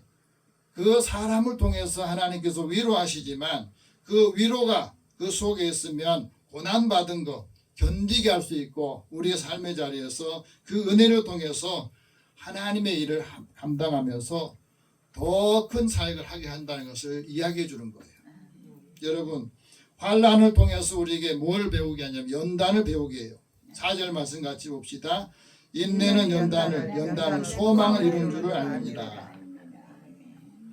그 사람을 통해서 하나님께서 위로하시지만 그 위로가 그 속에 있으면 고난받은 거 견디게 할 수 있고 우리의 삶의 자리에서 그 은혜를 통해서 하나님의 일을 감당하면서 더 큰 사역을 하게 한다는 것을 이야기해 주는 거예요. 여러분 환난을 통해서 우리에게 뭘 배우게 하냐면 연단을 배우게 해요. 4절 말씀 같이 봅시다. 인내는 연단은 소망을 이룬 줄을 압니다.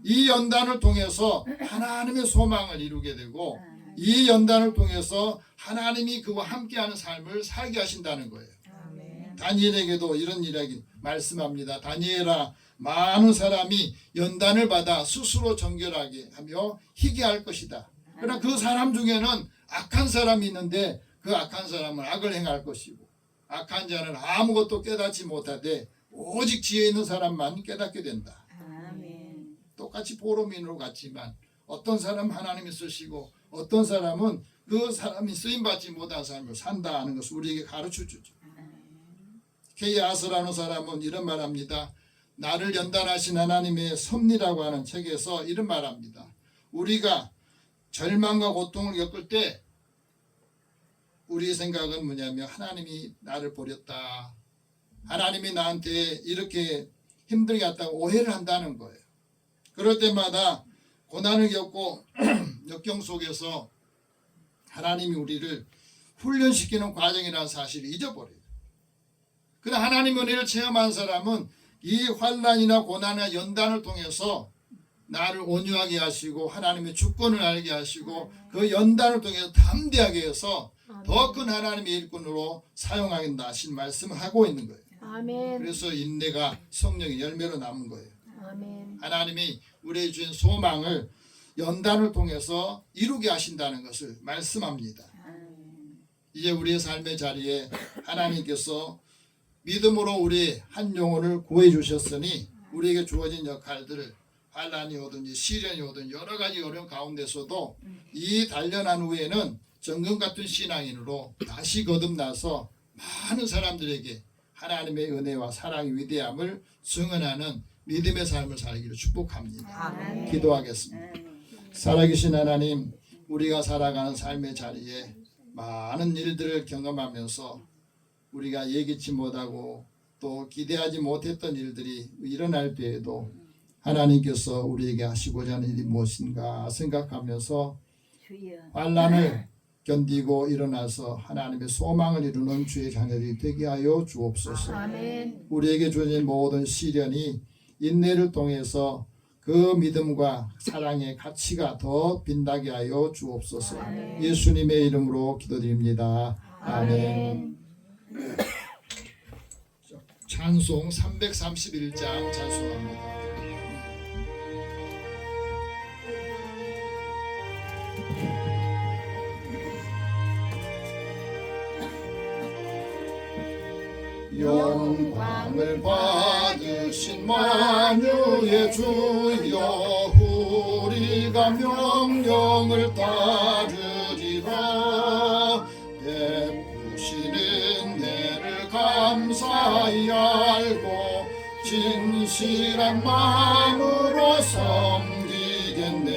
이 연단을 통해서 하나님의 소망을 이루게 되고 이 연단을 통해서 하나님이 그와 함께하는 삶을 살게 하신다는 거예요. 다니엘에게도 이런 이야기 말씀합니다. 다니엘아, 많은 사람이 연단을 받아 스스로 정결하게 하며 희귀할 것이다. 그러나 그 사람 중에는 악한 사람이 있는데 그 악한 사람은 악을 행할 것이고 악한 자는 아무것도 깨닫지 못하되 오직 지혜 있는 사람만 깨닫게 된다. 똑같이 보로민으로 같지만 어떤 사람은 하나님이 쓰시고 어떤 사람은 그 사람이 쓰임받지 못한 삶을 산다 하는 것을 우리에게 가르쳐 주죠. 케이아스라는 사람은 이런 말합니다. 나를 연단하신 하나님의 섭리라고 하는 책에서 이런 말합니다. 우리가 절망과 고통을 겪을 때 우리의 생각은 뭐냐면 하나님이 나를 버렸다. 하나님이 나한테 이렇게 힘들게 했다고 오해를 한다는 거예요. 그럴 때마다 고난을 겪고 역경 속에서 하나님이 우리를 훈련시키는 과정이라는 사실을 잊어버려요. 그러나 하나님의 은혜를 체험한 사람은 이 환난이나 고난이나 연단을 통해서 나를 온유하게 하시고 하나님의 주권을 알게 하시고 그 연단을 통해서 담대하게 해서 더 큰 하나님의 일꾼으로 사용하겠다 하신 말씀을 하고 있는 거예요. 아멘. 그래서 인내가 성령의 열매로 남은 거예요. 아멘. 하나님이 우리의 주신 소망을 연단을 통해서 이루게 하신다는 것을 말씀합니다. 이제 우리의 삶의 자리에 하나님께서 믿음으로 우리 한 영혼을 구해 주셨으니 우리에게 주어진 역할들을 환난이 오든지 시련이 오든 여러 가지 어려운 가운데서도 이 단련한 후에는 정금 같은 신앙인으로 다시 거듭나서 많은 사람들에게 하나님의 은혜와 사랑의 위대함을 증언하는 믿음의 삶을 살기를 축복합니다. 아멘. 기도하겠습니다. 살아계신 하나님, 우리가 살아가는 삶의 자리에 많은 일들을 경험하면서 우리가 예기치 못하고 또 기대하지 못했던 일들이 일어날 때에도 하나님께서 우리에게 하시고자 하는 일이 무엇인가 생각하면서 환난을 견디고 일어나서 하나님의 소망을 이루는 주의 자녀들이 되게 하여 주옵소서. 아멘. 우리에게 주어진 모든 시련이 인내를 통해서 그 믿음과 사랑의 가치가 더 빛나게 하여 주옵소서. 아멘. 예수님의 이름으로 기도드립니다. 아멘. 찬송 331장 찬송합니다. 영광을 받으신 만유의 주여 우리가 명령을 따르리라. 베푸신 은혜를 감사히 알고 진실한 마음으로 섬기겠네.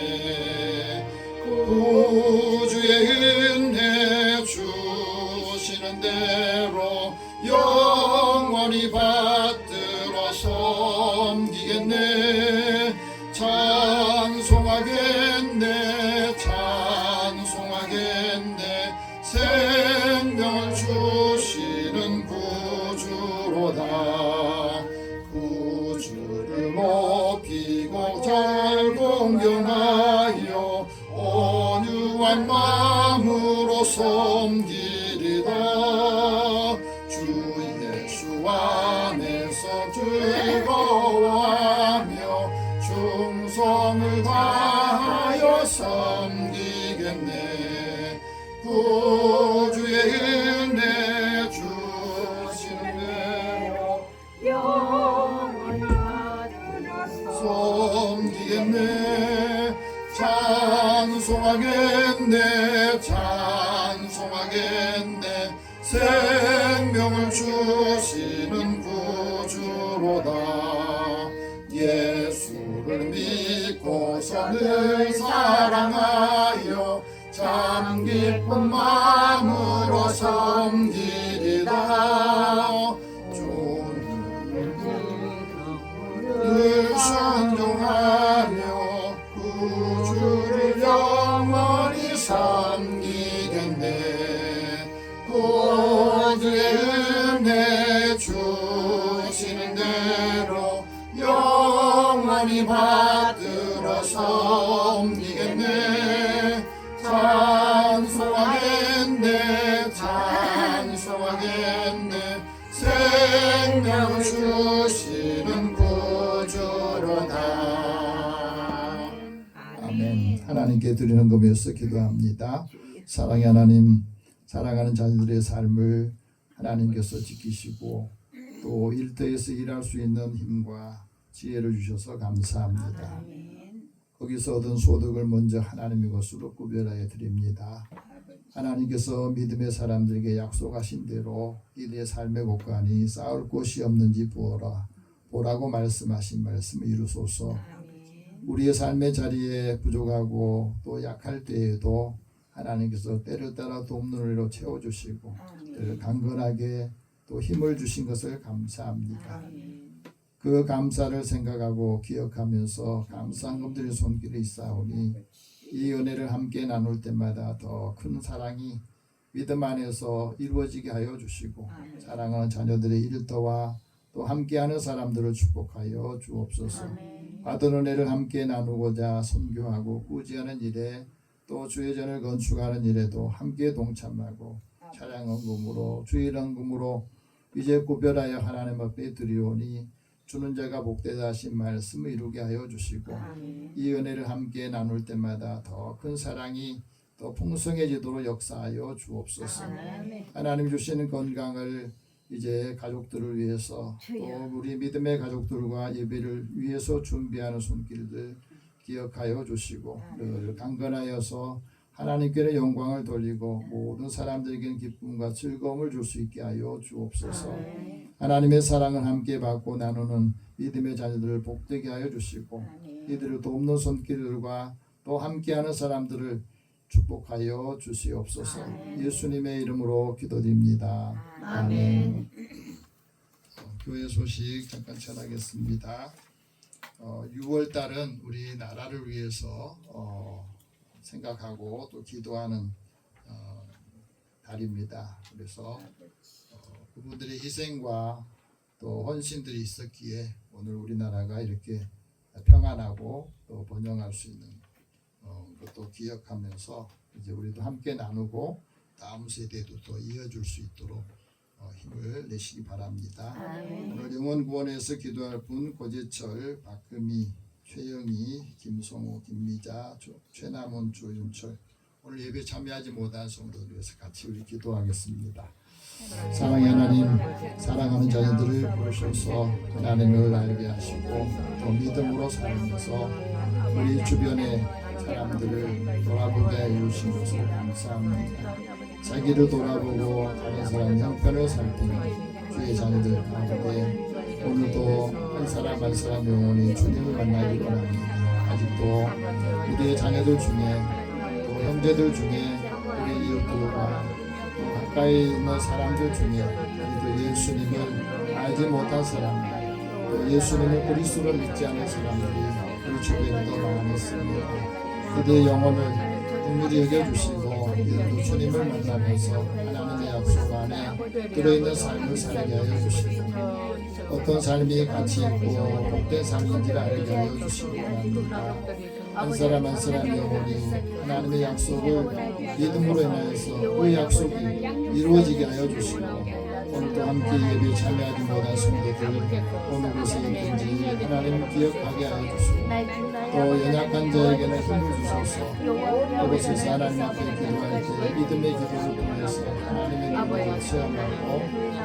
구주의 은혜 주시는 대로 영원히 받들어 섬기겠네. 찬송하겠네 찬송하겠네. 생명을 주시는 구주로다. 구주를 높이고 잘 공경하여 온유한 마음으로 섬기리다. 주 예수 안에서 즐거워하며 충성을 다하여 섬기겠네. 구주의 은혜 주시는 대로 영원히 받들어 섬기겠네. 찬송하겠네 찬송하겠네. 생명을 주시는 구주로다. 예수를 믿고서 늘 사랑하여 참 기쁜 마음으로 섬기리다. 주는 늘 순종하며 구주를 영원히 섬기겠네. 구주의 은혜 주시는 대로 영원히 받들어 섬기겠네. 찬송하겠네 찬송하겠네. 생명을 주시는 구주로다. 아멘. 하나님께 드리는 것이어서 기도합니다. 사랑의 하나님, 사랑하는 자녀들의 삶을 하나님께서 지키시고 또 일터에서 일할 수 있는 힘과 지혜를 주셔서 감사합니다. 거기서 얻은 소득을 먼저 하나님의 것으로 구별하여 드립니다. 하나님께서 믿음의 사람들에게 약속하신 대로 이들의 삶의 곳간이 쌓을 곳이 없는지 보라고 말씀하신 말씀을 이루소서. 우리의 삶의 자리에 부족하고 또 약할 때에도 하나님께서 때를 따라 돕는 은혜로 채워주시고 때를 강건하게 또 힘을 주신 것을 감사합니다. 그 감사를 생각하고 기억하면서 감사한 것들의 손길이 있사오니 이 은혜를 함께 나눌 때마다 더 큰 사랑이 믿음 안에서 이루어지게 하여 주시고 사랑하는 자녀들의 일터와 또 함께하는 사람들을 축복하여 주옵소서. 받은 은혜를 함께 나누고자 선교하고 구제하는 일에 또 주의 전을 건축하는 일에도 함께 동참하고 찬양 헌금으로 주일 헌금으로 이제 구별하여 하나님 앞에 드리오니 주는 자가 복되다 하신 말씀을 이루게 하여 주시고 이 은혜를 함께 나눌 때마다 더 큰 사랑이 더 풍성해지도록 역사하여 주옵소서. 하나님 주시는 건강을 이제 가족들을 위해서 또 우리 믿음의 가족들과 예배를 위해서 준비하는 손길들 기억하여 주시고 늘 강건하여서 하나님께는 영광을 돌리고 모든 사람들에게는 기쁨과 즐거움을 줄 수 있게 하여 주옵소서. 하나님의 사랑을 함께 받고 나누는 믿음의 자녀들을 복되게 하여 주시고 이들을 돕는 손길들과 또 함께하는 사람들을 축복하여 주시옵소서. 예수님의 이름으로 기도드립니다. 아멘. 교회 소식 잠깐 전하겠습니다. 6월 달은 우리 나라를 위해서 생각하고 또 기도하는 달입니다. 그래서 그분들의 희생과 또 헌신들이 있었기에 오늘 우리나라가 이렇게 평안하고 또 번영할 수 있는 것도 기억하면서 이제 우리도 함께 나누고 다음 세대도 또 이어줄 수 있도록 힘을 내시기 바랍니다. 오늘 영혼구원에서 기도할 분 고재철, 박금희, 최영희, 김성우, 김미자, 최남원, 조윤철 오늘 예배 참여하지 못한 성도들 위해서 같이 우리 기도하겠습니다. 사랑의 하나님, 사랑하는 자녀들을 부르셔서 하나님을 알게 하시고 또 믿음으로 살면서 우리 주변의 사람들을 돌아보게 해주신 것을 감사합니다. 자기를 돌아보고 다른 사람 형편을 살피는 주의 자녀들 가운데 오늘도 한 사람 한 사람 영혼이 주님을 만나기 원합니다. 아직도 우리의 자녀들 중에 또 형제들 중에 우리 이웃들과 또 가까이 있는 사람들 중에 우리도 예수님을 알지 못한 사람들 또 예수님을 그리스도로 믿지 않는 사람들이 우리 주변에도 많이 있습니다. 그들의 영혼을 긍휼히 여겨주시고 이들도 주님을 만나면서 하나님의 약속 안에 들어있는 삶을 살게 하여 주시고 어떤 삶이 가치 있고 복된 삶인지를 알게 하여 주시기 바랍니다. 한 사람 한 사람 영혼이 하나님의 약속을 믿음으로 인하여서 그 약속이 이루어지게 하여 주시고 오늘도 함께 예배 참여하지 못한 성도들 어느 곳에 있든지 하나님을 기억하게 하여 주시고 또 연약한 자에게는 힘을 주셔서 그곳에서 하나님 앞에 기도할 때 믿음의 기도를 통해서 하나님의 능력을 체험하고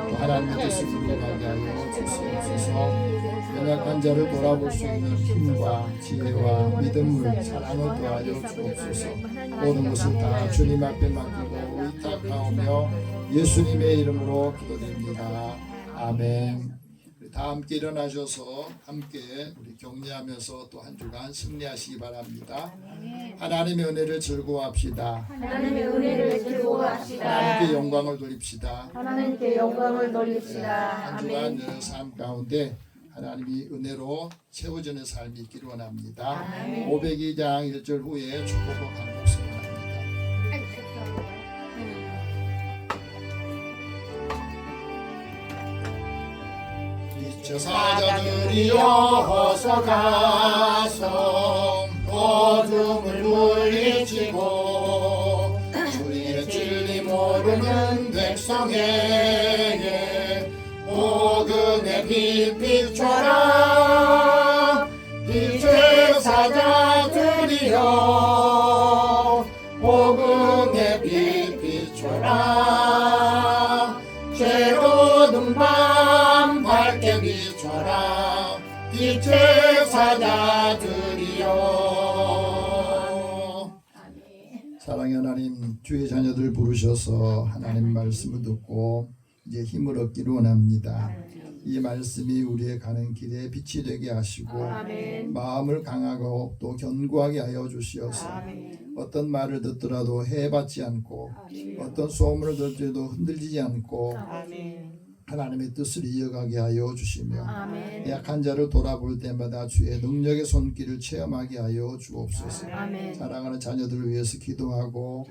또 하나님의 뜻을 이루어가게 하여 주시옵소서. 연약한 자를 돌아볼 수 있는 힘과 지혜와 믿음을 사랑을 더하여 주옵소서. 모든 것을 다 주님 앞에 맡기고 의탁하오며 예수님의 이름으로 기도드립니다. 아멘. 우리 다 함께 일어나셔서 함께 우리 격려하면서 또 한 주간 승리하시기 바랍니다. 하나님의 은혜를 즐거워합시다. 하나님의 은혜를 즐거워합시다. 하나님께 영광을 돌립시다. 하나님께 영광을 돌립시다. 한 주간 여러분 삶 가운데 하나님이 은혜로 채워지는 삶이 있기를 원합니다. 502장 1절 후에 축복과 간곡 선언합니다. 저 사자들이여 어서 가서 어둠을 물리치고 주의 진리 모르는 백성에게 복음의 빛 비춰라. 빛의 사자들이여 복음의 빛 비춰라. 괴로운 밤 밝게 비춰라. 빛의 사자들이여. 사랑의 하나님, 주의 자녀들 부르셔서 하나님 말씀을 듣고 이제 힘을 얻기를 원합니다. 이 말씀이 우리의 가는 길에 빛이 되게 하시고 마음을 강하고 또 견고하게 하여 주시어서 어떤 말을 듣더라도 해받지 않고 어떤 소문을 듣더라도 흔들리지 않고 하나님의 뜻을 이어가게 하여 주시며 약한 자를 돌아볼 때마다 주의 능력의 손길을 체험하게 하여 주옵소서. 사랑하는 자녀들을 위해서 기도하고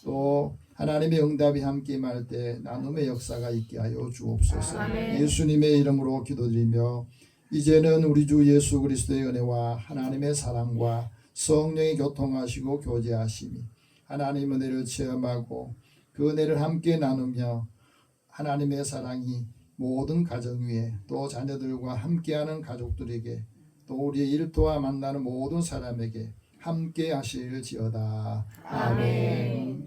또 하나님의 응답이 함께 임할 때 나눔의 역사가 있게 하여 주옵소서. 예수님의 이름으로 기도드리며 이제는 우리 주 예수 그리스도의 은혜와 하나님의 사랑과 성령의 교통하시고 교제하심이 하나님의 은혜를 체험하고 그 은혜를 함께 나누며 하나님의 사랑이 모든 가정 위에 또 자녀들과 함께하는 가족들에게 또 우리의 일터와 만나는 모든 사람에게 함께 하실지어다. 아멘.